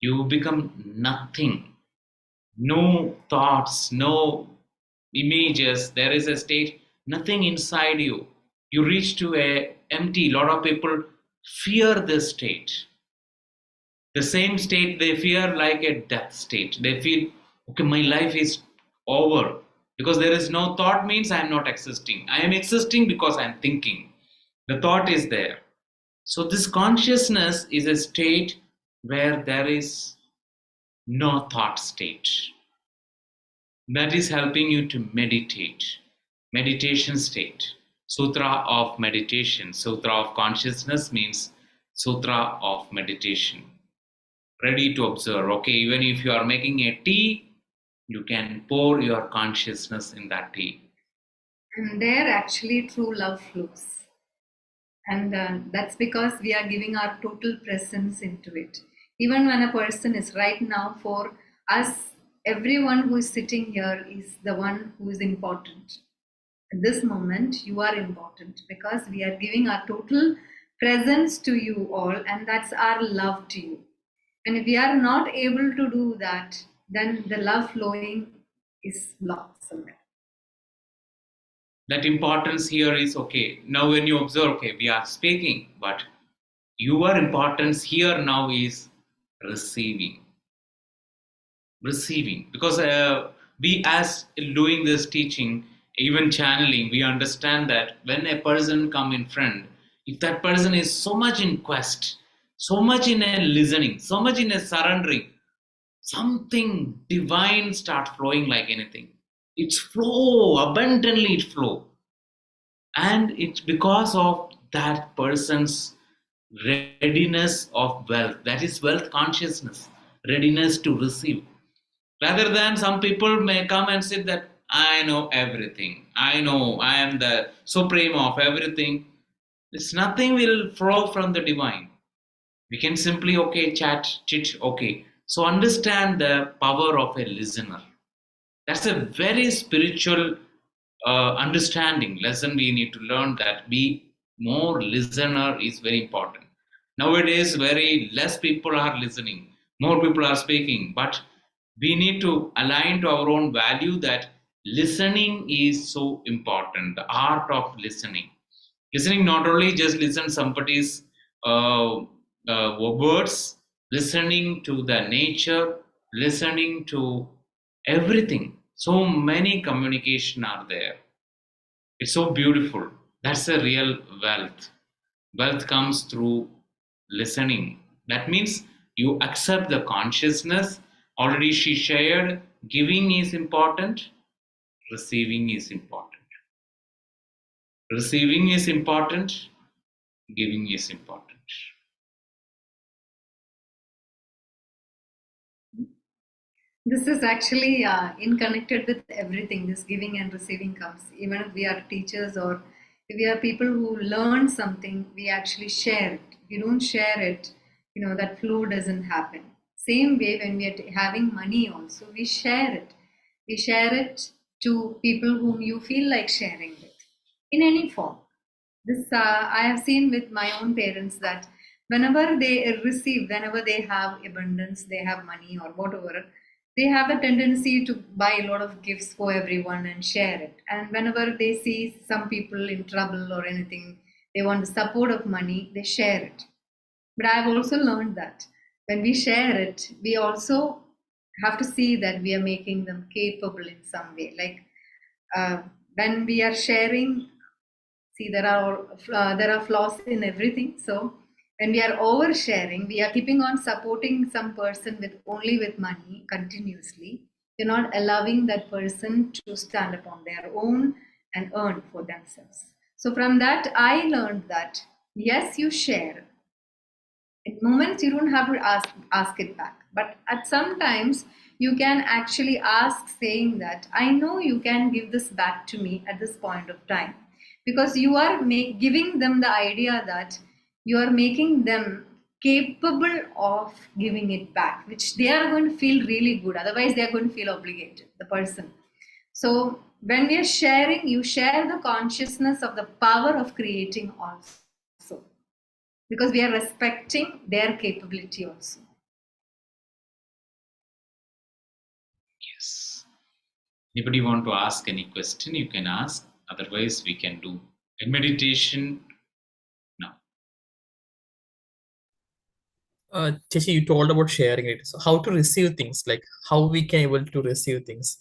you become nothing, no thoughts, no images, there is a state, nothing inside you, you reach to a empty. A lot of people fear this state, the same state they fear like a death state. They feel okay, my life is over, because there is no thought means I am not existing, I am existing because I am thinking, the thought is there. So this consciousness is a state where there is no thought state. That is helping you to meditate. Meditation state. Sutra of meditation. Sutra of consciousness means Sutra of meditation. Ready to observe. Okay, even if you are making a tea, you can pour your consciousness in that tea. And there actually true love flows. And that's because we are giving our total presence into it. Even when a person is right now, for us, everyone who is sitting here is the one who is important. At this moment, you are important because we are giving our total presence to you all, and that's our love to you. And if we are not able to do that, then the love flowing is blocked somewhere. That importance here is okay. Now, when you observe, okay, we are speaking, but your importance here now is receiving. Receiving, because we, as doing this teaching, even channeling, we understand that when a person come in front, if that person is so much in quest, so much in a listening, so much in a surrendering, something divine start flowing like anything. It's flow abundantly, it flow, and it's because of that person's readiness of wealth, that is wealth consciousness, readiness to receive. Rather than some people may come and say that I know everything, I know I am the supreme of everything. It's nothing will flow from the divine. We can simply okay chat, chit, okay. So understand the power of a listener. That's a very spiritual understanding lesson we need to learn, that be more listener is very important. Nowadays very less people are listening, more people are speaking, but we need to align to our own value that listening is so important, the art of listening. Listening, not only just listen somebody's words, listening to the nature, listening to everything. So many communication are there. It's so beautiful. That's a real wealth. Wealth comes through listening. That means you accept the consciousness. Already she shared, giving is important, receiving is important. Receiving is important, giving is important. This is actually in connected with everything. This giving and receiving comes. Even if we are teachers or If we are people who learn something, we actually share it. If you don't share it, that flow doesn't happen. Same way when we are having money also, we share it. We share it to people whom you feel like sharing with in any form. This I have seen with my own parents that whenever they have abundance, they have money or whatever, they have a tendency to buy a lot of gifts for everyone and share it. And whenever they see some people in trouble or anything, they want the support of money, they share it. But I've also learned that when we share it, we also have to see that we are making them capable in some way. Like uh, when we are sharing, see, there are flaws in everything. So when we are oversharing, we are keeping on supporting some person with only with money continuously. You're not allowing that person to stand upon their own and earn for themselves. So from that, I learned that yes, you share. At moments you don't have to ask it back, but at some times you can actually ask, saying that I know you can give this back to me at this point of time, because you are giving them the idea that you are making them capable of giving it back, which they are going to feel really good. Otherwise they are going to feel obligated, the person. So when we are sharing, you share the consciousness of the power of creating also, because we are respecting their capability also. Yes. Anybody want to ask any question? You can ask. Otherwise, we can do a meditation now. Chechi, you told about sharing it. So how to receive things, like how we can able to receive things.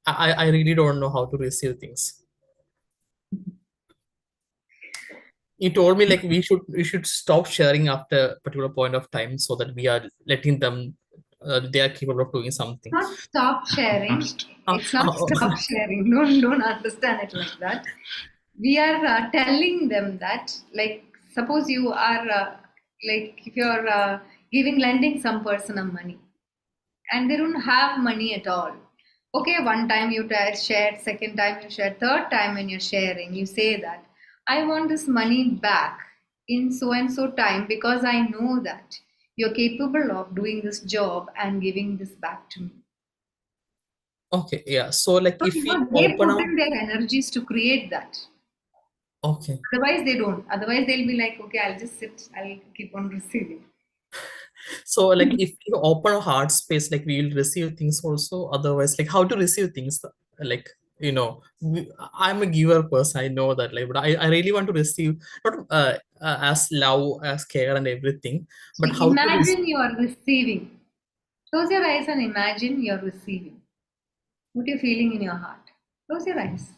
I really don't know how to receive things. You told me like we should stop sharing after a particular point of time so that we are letting them they are capable of doing something. Not stop sharing. Ah, It's not oh, stop sharing. Don't understand it like that. We are telling them that, like, suppose you are like, if you're lending some person a money and they don't have money at all. Okay, one time you shared, second time you shared, third time when you're sharing, you say that I want this money back in so and so time, because I know that you're capable of doing this job and giving this back to me. okay, yeah. So like So if we they open put up, in their energies to create that. okay. Otherwise, they don't. Otherwise, they'll be like, okay, I'll just sit, I'll keep on receiving. So like if you open a heart space, like we will receive things also. Otherwise, like how to receive things, like I'm a giver person. I know that, like, but I really want to receive, not as love, as care and everything, So but how to receive. imagine you are receiving. Close your eyes and imagine you're receiving. What you're feeling in your heart. Close your eyes.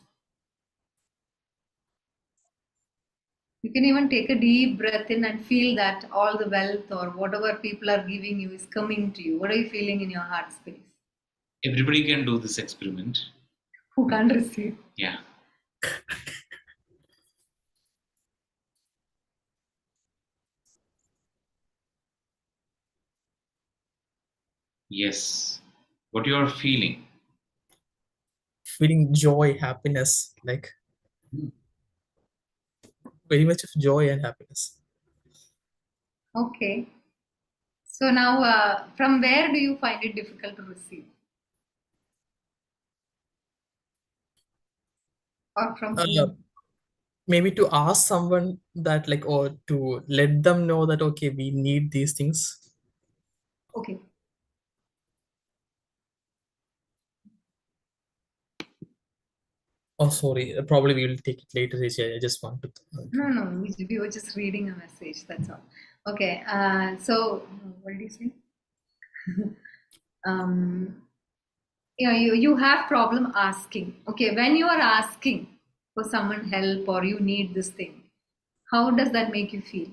You can even take a deep breath in and feel that all the wealth or whatever people are giving you is coming to you. What are you feeling in your heart space? Everybody can do this experiment. Who can't receive? Yeah. Yes. What you are feeling. Feeling joy, happiness, like Hmm. very much of joy and happiness. Okay. So now, from where do you find it difficult to receive? Or from Uh, whom? maybe to ask someone that, like, or to let them know that okay, we need these things. Okay. Oh, sorry. Probably we will take it later. Rishi. I just want to. No, no, we were just reading a message. That's all. Okay. So, what did you say? um, yeah, you have problem asking. Okay, when you are asking for someone help or you need this thing, how does that make you feel?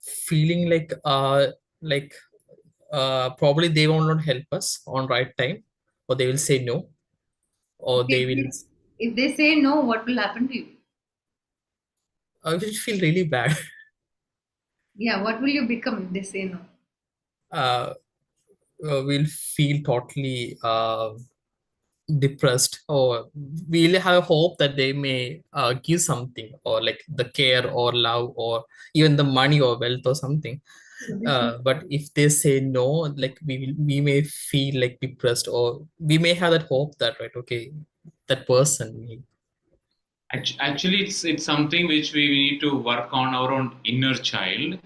Feeling like probably they will not help us on right time, or they will say no, or Okay, they will if they say no, what will happen to you? I will feel really bad. Yeah, what will you become if they say no? uh, we'll feel totally depressed, or we really have a hope that they may give something, or like the care or love or even the money or wealth or something. But if they say no, like we may feel like depressed, or we may have that hope that, right, okay, that person may. Actually, it's something which we need to work on our own inner child.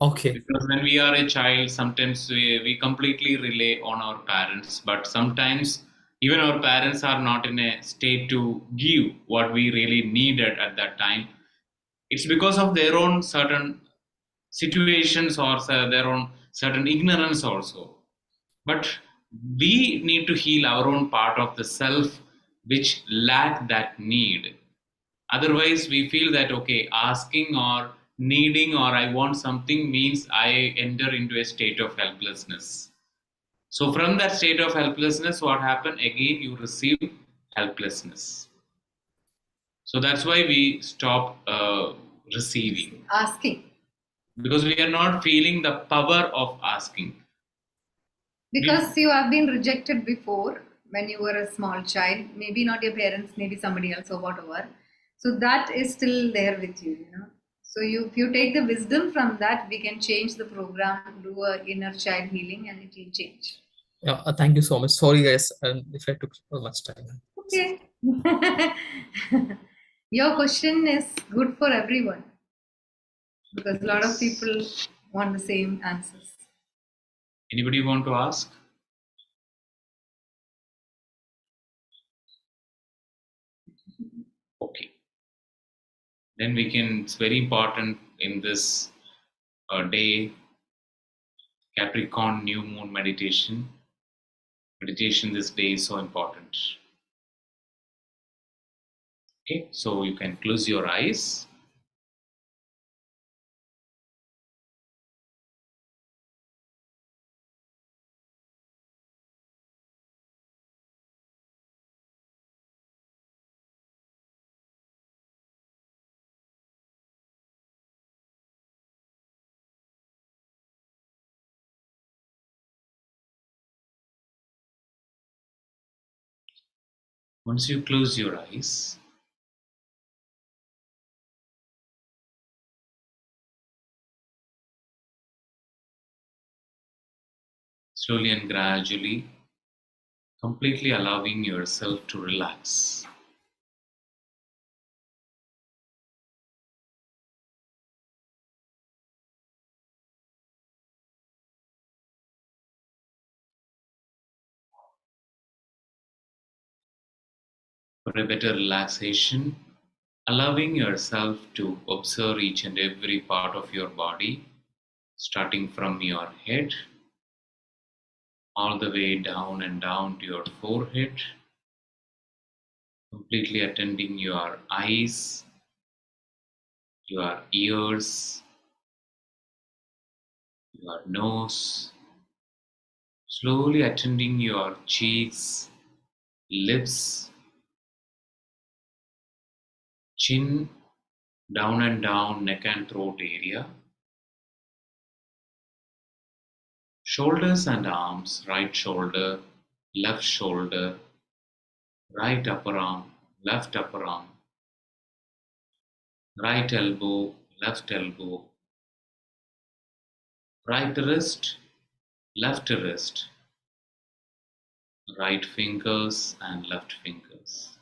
Okay. Because when we are a child, sometimes we completely rely on our parents, but sometimes even our parents are not in a state to give what we really needed at that time. It's because of their own certain situations or their own certain ignorance also. But we need to heal our own part of the self which lack that need. Otherwise, we feel that okay, asking or needing or I want something means I enter into a state of helplessness. So, from that state of helplessness, what happened? Again, you receive helplessness. So, that's why we stop receiving Asking. because we are not feeling the power of asking. Because you have been rejected before when you were a small child, maybe not your parents, maybe somebody else or whatever. So that is still there with you, you know. So if you take the wisdom from that, we can change the program, do a inner child healing, and it will change. Yeah, thank you so much. Sorry, guys, if I took so much time. Okay. Your question is good for everyone because a lot of people want the same answers. Anybody want to ask? Okay. Then we can, it's very important in this day, Capricorn new moon meditation. Meditation this day is so important. Okay, so you can close your eyes. Once you close your eyes, slowly and gradually, completely allowing yourself to relax. For a better relaxation, allowing yourself to observe each and every part of your body, starting from your head all the way down and down to your forehead, completely attending your eyes, your ears, your nose, slowly attending your cheeks, lips, chin, down and down, neck and throat area, shoulders and arms, right shoulder, right upper arm, left upper arm, right elbow, left elbow, right wrist, left wrist, right fingers and left fingers.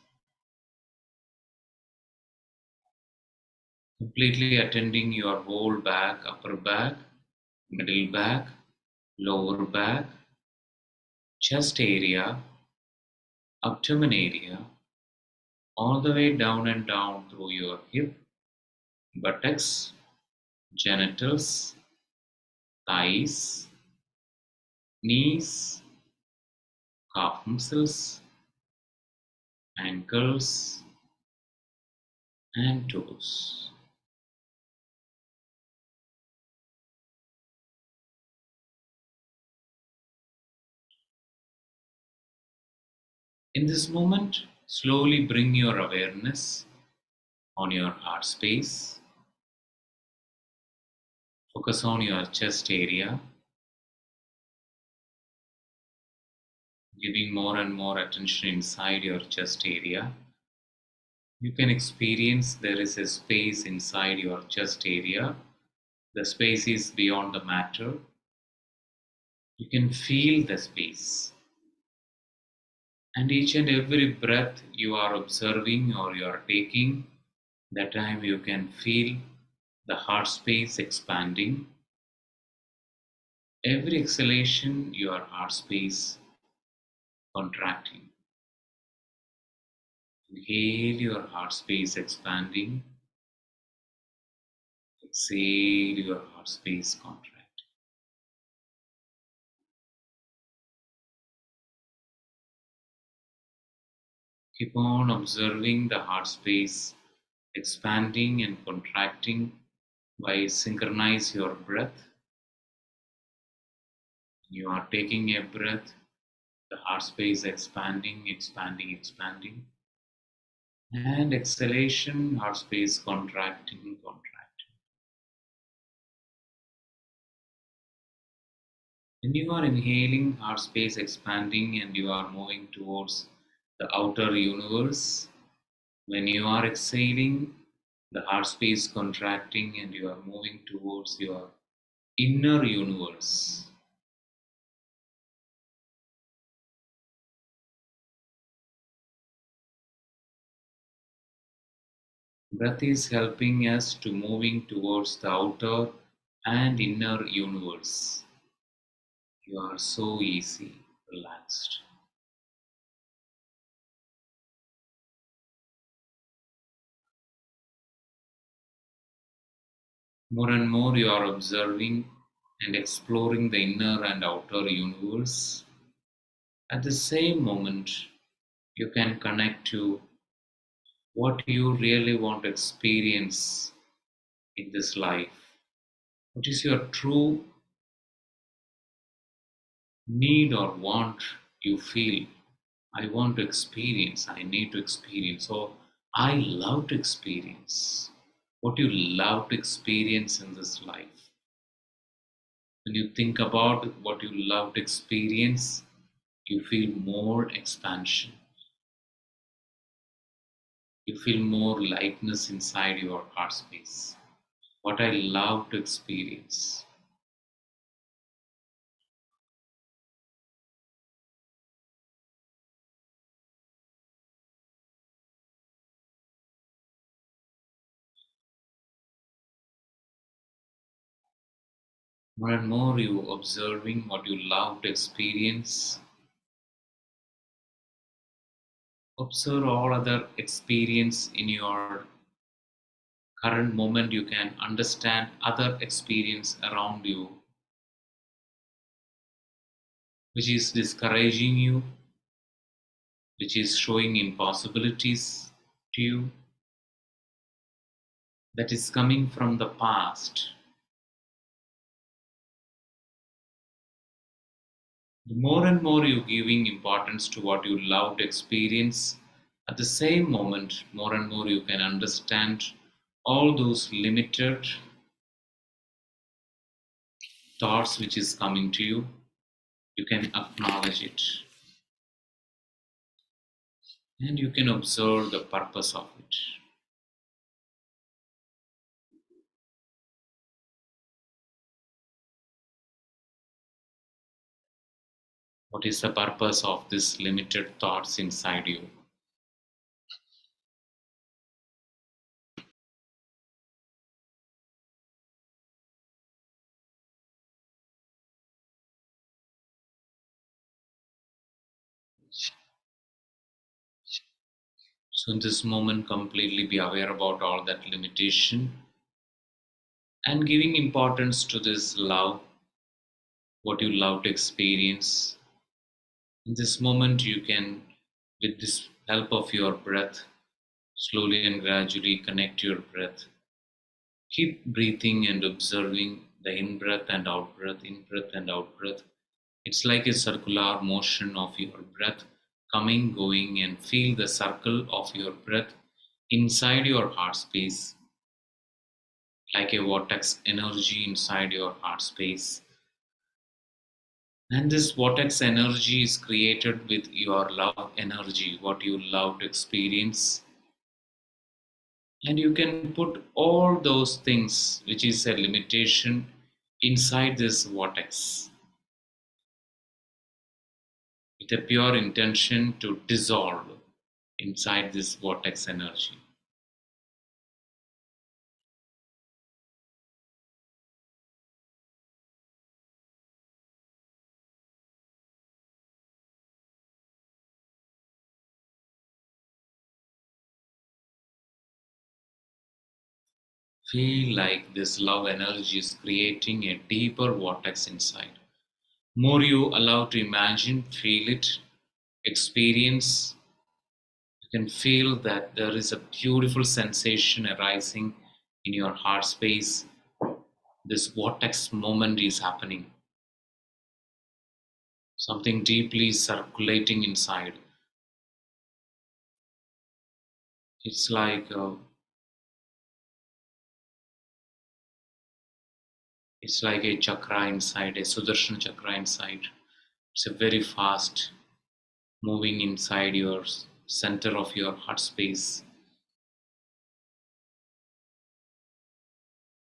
Completely attending your whole back, upper back, middle back, lower back, chest area, abdomen area, all the way down and down through your hip, buttocks, genitals, thighs, knees, calf muscles, ankles, and toes. In this moment, slowly bring your awareness on your heart space. Focus on your chest area. giving more and more attention inside your chest area, you can experience there is a space inside your chest area. The space is beyond the matter. You can feel the space. And each and every breath you are observing or you are taking, that time you can feel the heart space expanding. Every exhalation, your heart space contracting. Inhale, your heart space expanding. Exhale, your heart space contracting. Keep on observing the heart space expanding and contracting by synchronize your breath. You are taking a breath, the heart space expanding, expanding, expanding. And exhalation, heart space contracting, contracting. When you are inhaling, heart space expanding and you are moving towards the outer universe. When you are exhaling, the heart space contracting and you are moving towards your inner universe. Breath is helping us to moving towards the outer and inner universe. You are so easy, relaxed. More and more you are observing and exploring the inner and outer universe. At the same moment, you can connect to what you really want to experience in this life. What is your true need or want you feel? I want to experience, I need to experience, or I love to experience. What you love to experience in this life. When you think about what you love to experience, you feel more expansion. You feel more lightness inside your heart space. What I love to experience. More and more you observing what you love to experience. Observe all other experience in your current moment. You can understand other experience around you, which is discouraging you, which is showing impossibilities to you, that is coming from the past. The more and more you giving importance to what you love to experience, at the same moment, more and more you can understand all those limited thoughts which is coming to you. You can acknowledge it. And you can observe the purpose of it. What is the purpose of these limited thoughts inside you? So in this moment, completely be aware about all that limitation and giving importance to this love, what you love to experience. In this moment, you can, with this help of your breath, slowly and gradually connect your breath. Keep breathing and observing the in breath and out breath, in breath and out breath. It's like a circular motion of your breath coming, going, and feel the circle of your breath inside your heart space, like a vortex energy inside your heart space. And this vortex energy is created with your love energy, what you love to experience. And you can put all those things, which is a limitation, inside this vortex with a pure intention to dissolve inside this vortex energy. Feel like this love energy is creating a deeper vortex inside. More you allow to imagine, feel it, experience, you can feel that there is a beautiful sensation arising in your heart space. This vortex moment is happening. Something deeply circulating inside. It's like a chakra inside, a Sudarshan chakra inside. It's a very fast moving inside your center of your heart space.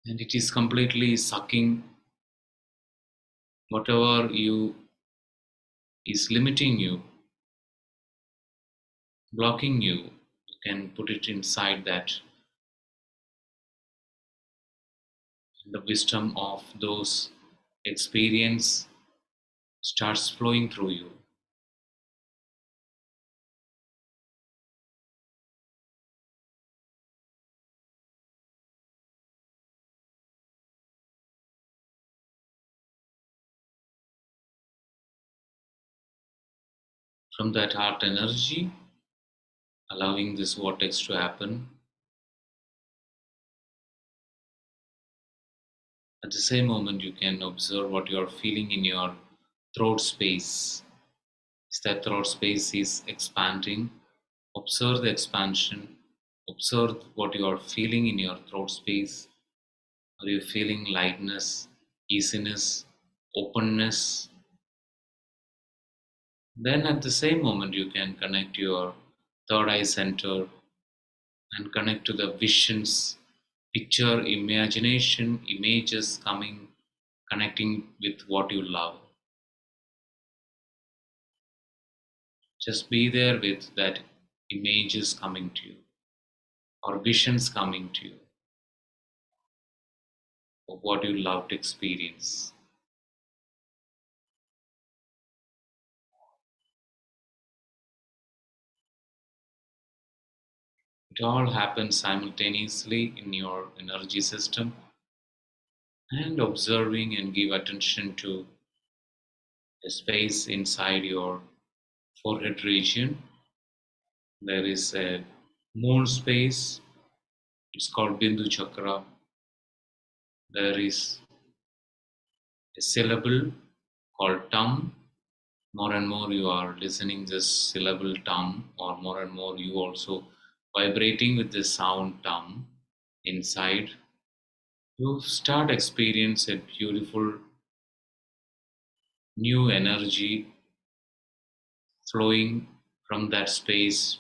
And it is completely sucking whatever you is limiting you, blocking you. You can put it inside that. The wisdom of those experience starts flowing through you. From that heart energy, allowing this vortex to happen. At the same moment, you can observe what you are feeling in your throat space. Is that throat space is expanding? Observe the expansion. Observe what you are feeling in your throat space. Are you feeling lightness, easiness, openness? Then at the same moment, you can connect your third eye center and connect to the visions, picture, imagination, images coming, connecting with what you love. Just be there with that images coming to you or visions coming to you of what you love to experience. It all happens simultaneously in your energy system, and observing and give attention to a space inside your forehead region. There is a moon space. It's called Bindu Chakra. There is a syllable called tum. More and more you are listening this syllable tum, or more and more you also vibrating with the sound tum inside. You start experience a beautiful new energy flowing from that space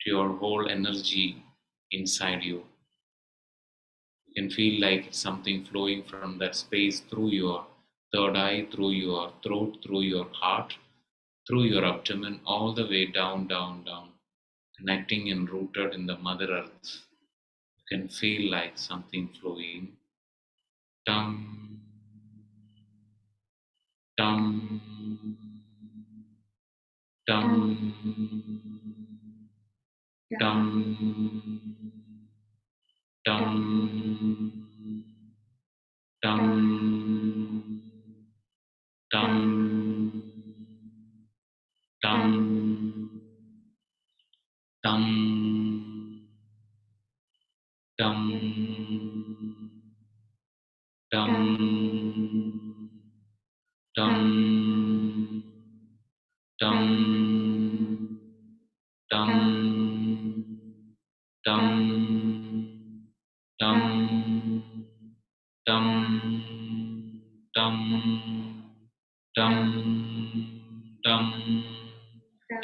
to your whole energy inside you. You can feel like something flowing from that space through your third eye, through your throat, through your heart, through your abdomen, all the way down, down, down, connecting and rooted in the Mother Earth. You can feel like something flowing. Tum, tum, tum, tum, tum, tum, tum, tum, tum, tum, tum, tum, tum, tum, tum, tum, tum, tum, tum,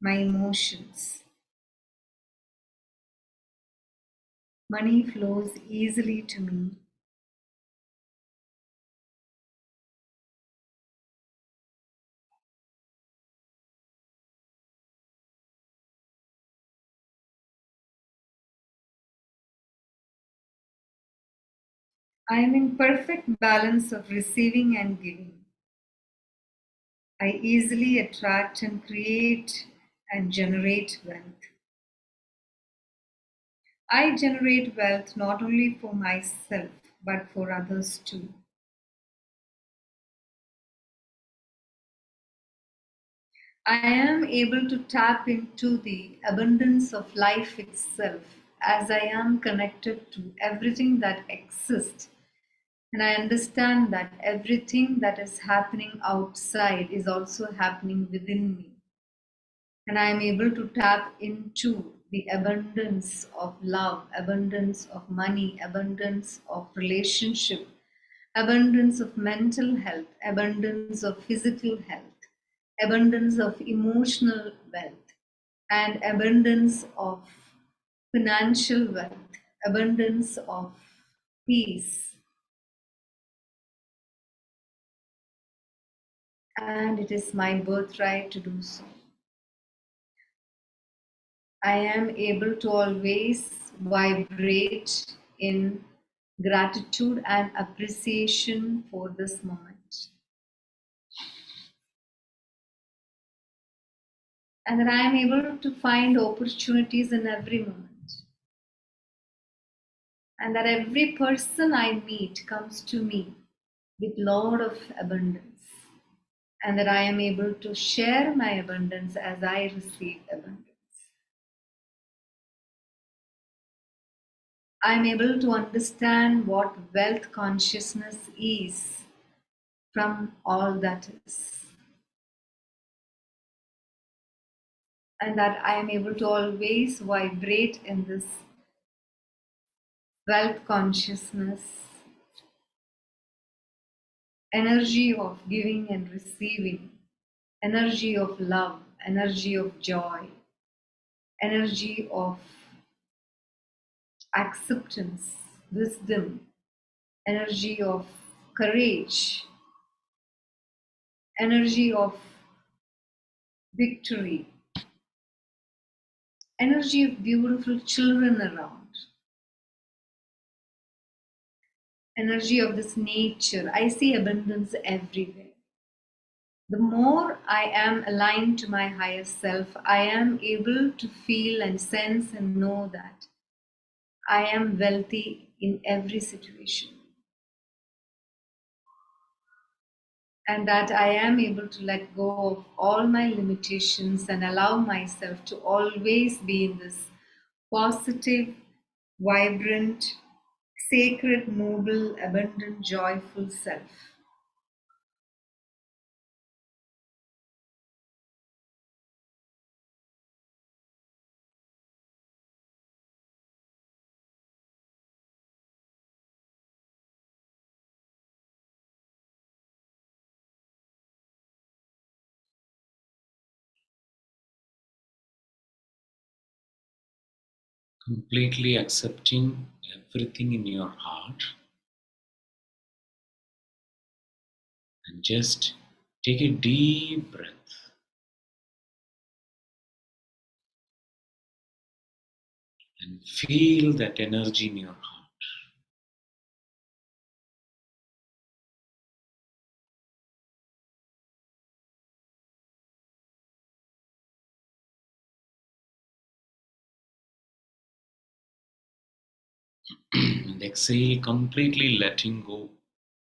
my emotions. Money flows easily to me. I am in perfect balance of receiving and giving. I easily attract and create and generate wealth. I generate wealth not only for myself but for others too. I am able to tap into the abundance of life itself as I am connected to everything that exists. And I understand that everything that is happening outside is also happening within me. And I am able to tap into the abundance of love, abundance of money, abundance of relationship, abundance of mental health, abundance of physical health, abundance of emotional wealth, and abundance of financial wealth, abundance of peace. And it is my birthright to do so. I am able to always vibrate in gratitude and appreciation for this moment. And that I am able to find opportunities in every moment. And that every person I meet comes to me with lot of abundance. And that I am able to share my abundance as I receive abundance. I am able to understand what wealth consciousness is from all that is. And that I am able to always vibrate in this wealth consciousness, energy of giving and receiving, energy of love, energy of joy, energy of acceptance, wisdom, energy of courage, energy of victory, energy of beautiful children around, energy of this nature. I see abundance everywhere. The more I am aligned to my higher self, I am able to feel and sense and know that I am wealthy in every situation. And that I am able to let go of all my limitations and allow myself to always be in this positive, vibrant, sacred, noble, abundant, joyful self. Completely accepting everything in your heart, and just take a deep breath and feel that energy in your heart. And exhale, completely letting go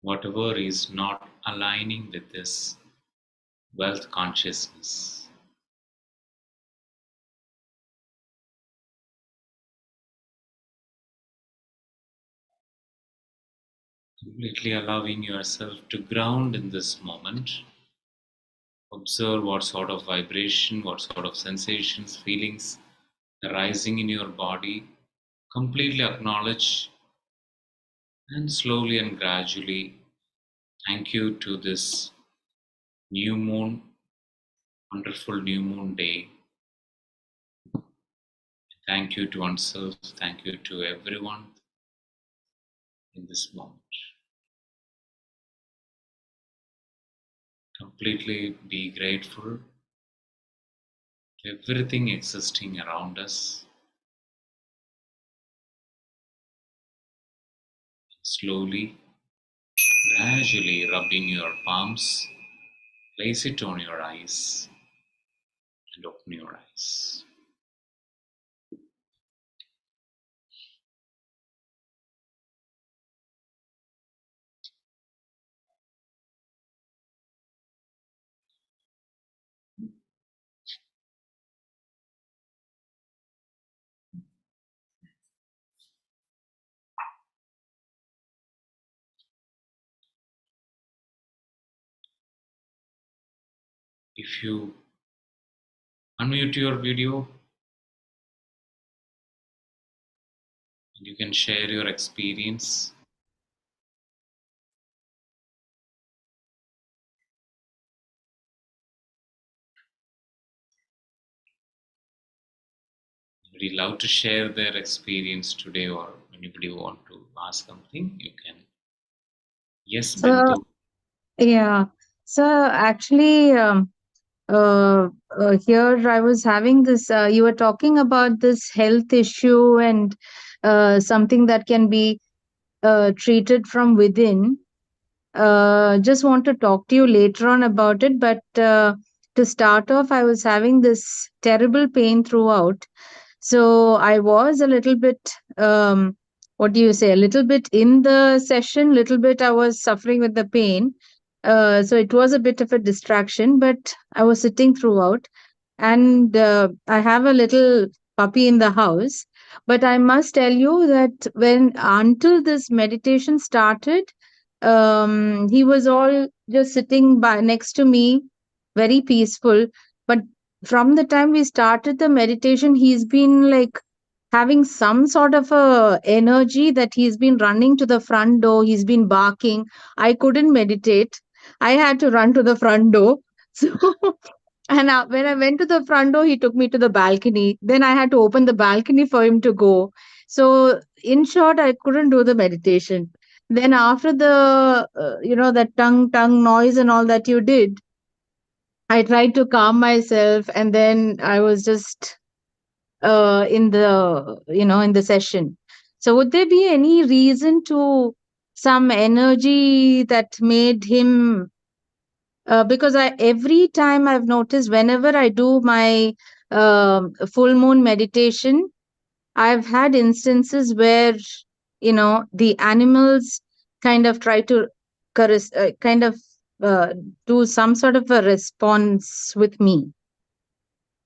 whatever is not aligning with this wealth consciousness. Completely allowing yourself to ground in this moment. Observe what sort of vibration, what sort of sensations, feelings arising in your body. Completely acknowledge and slowly and gradually thank you to this new moon, wonderful new moon day. Thank you to oneself. Thank you to everyone in this moment. Completely be grateful to everything existing around us. Slowly, gradually rubbing your palms, place it on your eyes and open your eyes. If you unmute your video, you can share your experience. Anybody love to share their experience today, or anybody want to ask something, you can. Yes, So, Bindu. yeah. So actually, here I was having this, you were talking about this health issue and something that can be treated from within. Just want to talk to you later on about it. But to start off, I was having this terrible pain throughout. So I was a little bit, what do you say, a little bit in the session, little bit I was suffering with the pain. So it was a bit of a distraction, but I was sitting throughout. And I have a little puppy in the house. But I must tell you that when until this meditation started, he was all just sitting by next to me, very peaceful. But from the time we started the meditation, he's been like having some sort of a energy that he's been running to the front door. He's been barking. I couldn't meditate. I had to run to the front door. So, and when I went to the front door, he took me to the balcony. Then I had to open the balcony for him to go. So, in short, I couldn't do the meditation. Then after the, that tongue noise and all that you did, I tried to calm myself, and then I was just in the session. So would there be any reason to some energy that made him because I every time I've noticed whenever I do my full moon meditation, I've had instances where the animals kind of try to kind of uh, do some sort of a response with me.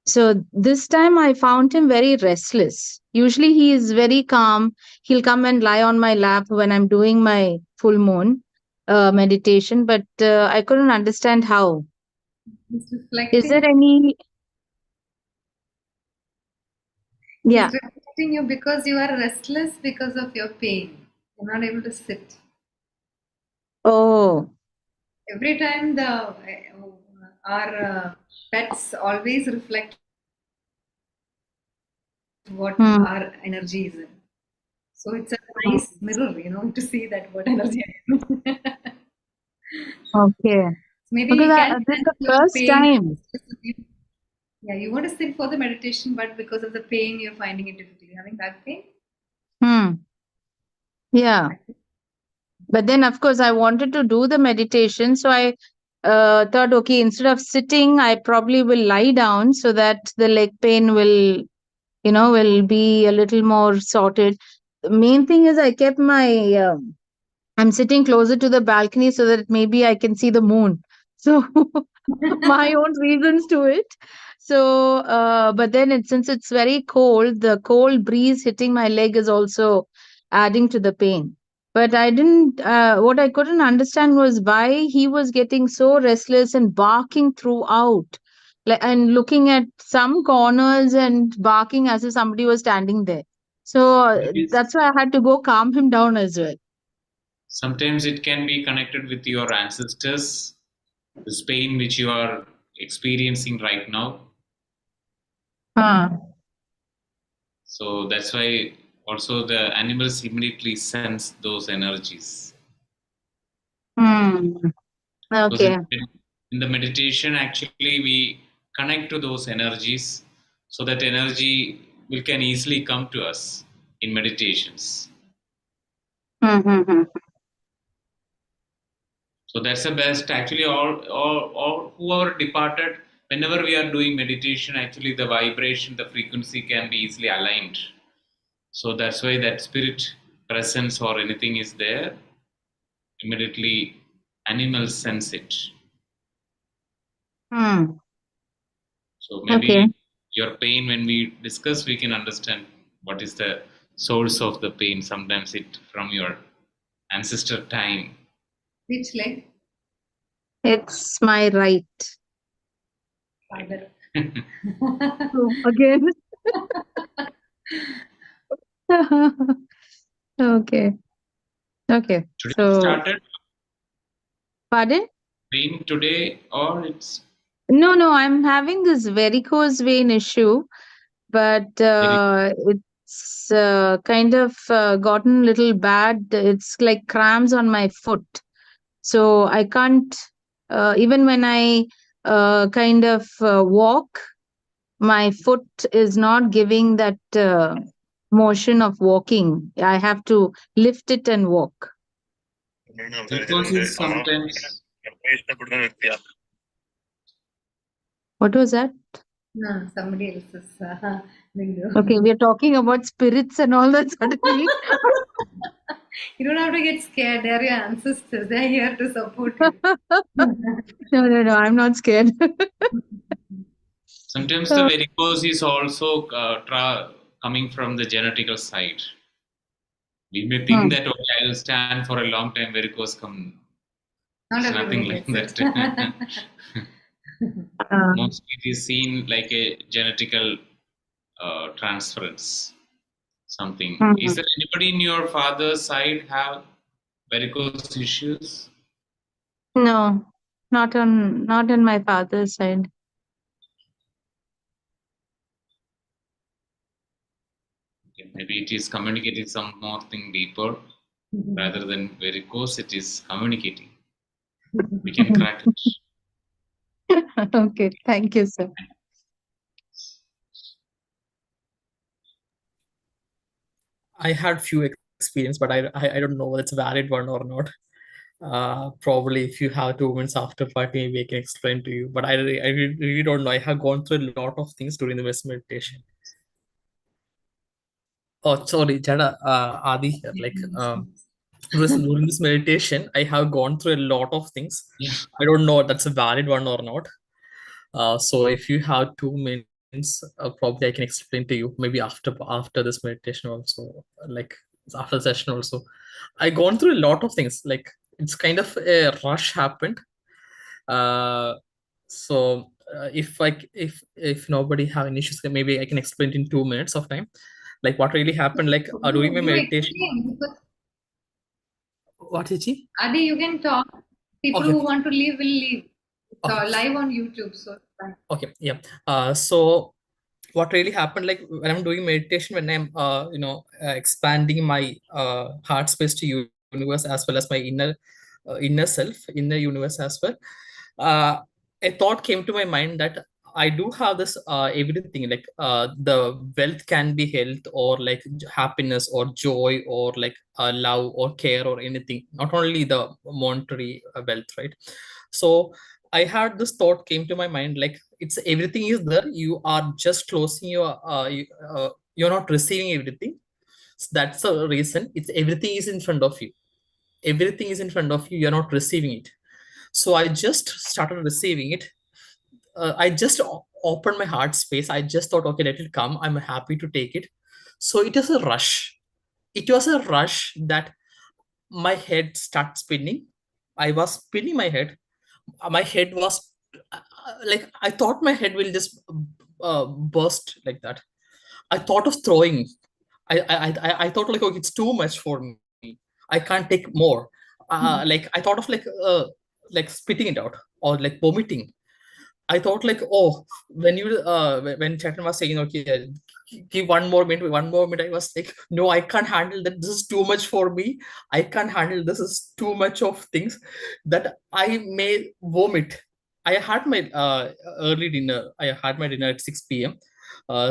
So this time I found him very restless. Usually he is very calm. He'll come and lie on my lap when I'm doing my full moon meditation, but I couldn't understand how. He's Is there reflecting. any? He's Yeah. reflecting you because you are restless because of your pain. You're not able to sit. Oh. Every time our pets always reflect what Hmm. our energy is in. So it's a nice mirror, to see that what energy I am in. Okay. Maybe Because you can this is sense the your first pain. time. Yeah, you want to sit for the meditation, but because of the pain, you're finding it difficult. You're having back pain? Hmm. Yeah. But then, of course, I wanted to do the meditation. So I thought, okay, instead of sitting, I probably will lie down so that the leg pain will be a little more sorted. The main thing is I kept I'm sitting closer to the balcony so that maybe I can see the moon. So my own reasons to it. So, but then since it's very cold, the cold breeze hitting my leg is also adding to the pain. But what I couldn't understand was why he was getting so restless and barking throughout, and looking at some corners and barking as if somebody was standing there. So Maybe that's why I had to go calm him down as well. sometimes it can be connected with your ancestors, this pain which you are experiencing right now. Huh. So that's why also the animals immediately sense those energies. Hmm. Because Okay. in the meditation, actually, we connect to those energies, so that energy will can easily come to us in meditations. Mm-hmm. So that's the best. Actually, all who are departed, whenever we are doing meditation, actually the vibration, the frequency can be easily aligned. So that's why that spirit presence or anything is there. Immediately, animals sense it. Hmm. So Okay. maybe your pain, when we discuss, we can understand what is the source of the pain. Sometimes it from your ancestor time. Which leg? It's my right. Father. So again. Okay. Okay. Today it So, started pardon? pain today, or it's No, I'm having this varicose vein issue, but very it's kind of gotten a little bad. It's like cramps on my foot. So I can't, even when I kind of walk, my foot is not giving that motion of walking. I have to lift it and walk. because it's sometimes What was that? No, somebody else's window. Okay, we are talking about spirits and all that suddenly. You don't have to get scared. They're your ancestors. They're here to support you. No, I'm not scared. sometimes the varicose is also coming from the genetical side. We may think Hmm. that okay, I will stand for a long time, varicose come. Not It's everybody nothing like gets that. it. Mostly it is seen like a genetical transference. Something. Is Hmm. there anybody in your father's side have varicose issues? No, not on my father's side. Okay, maybe it is communicating some more thing deeper rather than varicose. It is communicating. We can crack it. Okay, thank you, sir. I had few experience, but I don't know whether it's a valid one or not. Probably if you have 2 minutes after party, maybe I can explain to you. But I really don't know. I have gone through a lot of things during the West meditation. Oh, sorry, Jada, Adi here. Like, during this meditation, I have gone through a lot of things. Yeah. I don't know if that's a valid one or not. So if you have 2 minutes, probably I can explain to you. Maybe after this meditation also, like after the session also. I gone through a lot of things. Like it's kind of a rush happened. Uh, if nobody have any issues, then maybe I can explain in 2 minutes of time. Like what really happened. Like during my You meditation. explain because What is it? Adi, you can talk. People Okay. who want to leave will leave. It's Okay. live on YouTube, so it's fine. Okay. Yeah. So what really happened, like when I'm doing meditation, when I'm expanding my heart space to universe as well as my inner self, inner universe as well, uh, a thought came to my mind that I do have this everything, like the wealth can be health or like happiness or joy or like love or care or anything, not only the monetary wealth, right? So I had this thought came to my mind, like it's everything is there. You are just closing your you're not receiving everything. So that's the reason. It's everything is in front of you. Everything is in front of you. You're not receiving it. So I just started receiving it. I just opened my heart space. I just thought, okay, let it come. I'm happy to take it. So it was a rush. It was a rush that my head started spinning. I was spinning my head. My head was like I thought my head will just burst like that. I thought of throwing. I thought like, okay, it's too much for me. I can't take more. Like I thought of like spitting it out or like vomiting. I thought like, oh, when Chetan was saying, okay, give one more minute, one more minute. I was like, no, I can't handle that. This is too much for me. I can't handle this. Is too much of things that I may vomit. I had my early dinner. I had my dinner at 6 p.m.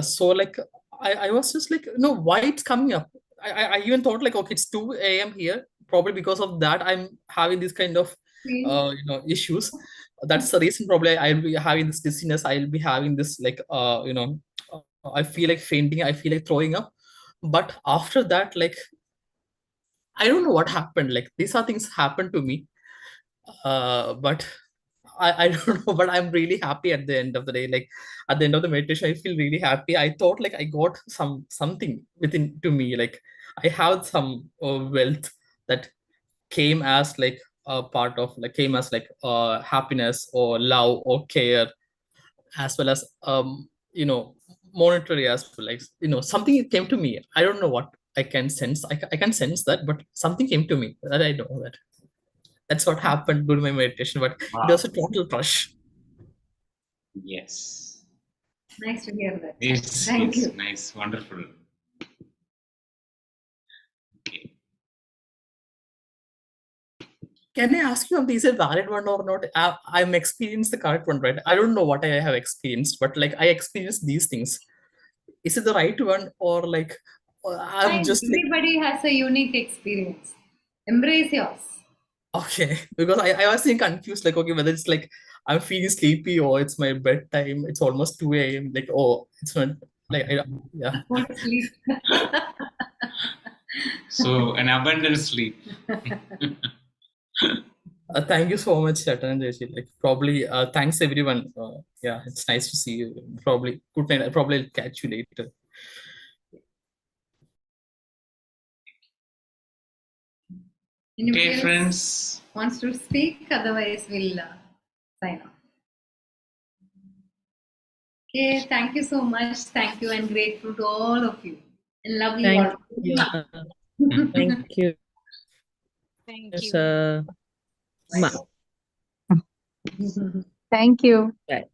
So like I was just like, no, why it's coming up? I even thought like, okay, it's 2 a.m. here. Probably because of that, I'm having this kind of issues. That's the reason probably I'll be having this dizziness. I'll be having this like I feel like fainting. I feel like throwing up. But after that, like I don't know what happened. Like these are things happened to me. But I don't know, but I'm really happy at the end of the day. Like at the end of the meditation, I feel really happy. I thought like I got something within to me. Like I have some wealth that came as like a part of like came as like happiness or love or care, as well as monetary as well. Like something came to me. I don't know what I can sense. I can sense that, but something came to me that I know that. That's what happened during my meditation, but it Wow. was a total rush. Yes. Nice to hear that. It's Thank you. nice, wonderful. Okay. Can I ask you, is it valid one or not? I'm experienced the correct one, right? I don't know what I have experienced, but like I experienced these things. Is it the right one, or like I'm Fine. just like Everybody has a unique experience. Embrace yours. okay? Because I was being confused, like okay, whether it's like I'm feeling sleepy or it's my bedtime. It's almost 2 a.m. Like oh, it's not like yeah. Go to sleep. So an abundant sleep. Thank you so much, Chetan and Rishi. Like probably thanks everyone. Yeah, it's nice to see you. Probably good night. Probably I'll catch you later. Anybody Okay, else friends. wants to speak? Otherwise, we'll sign off. Okay, thank you so much. Thank you and grateful to all of you. And love you Thank all. you. Thank you. Thank Yes, you. Ma. Thank you. Bye.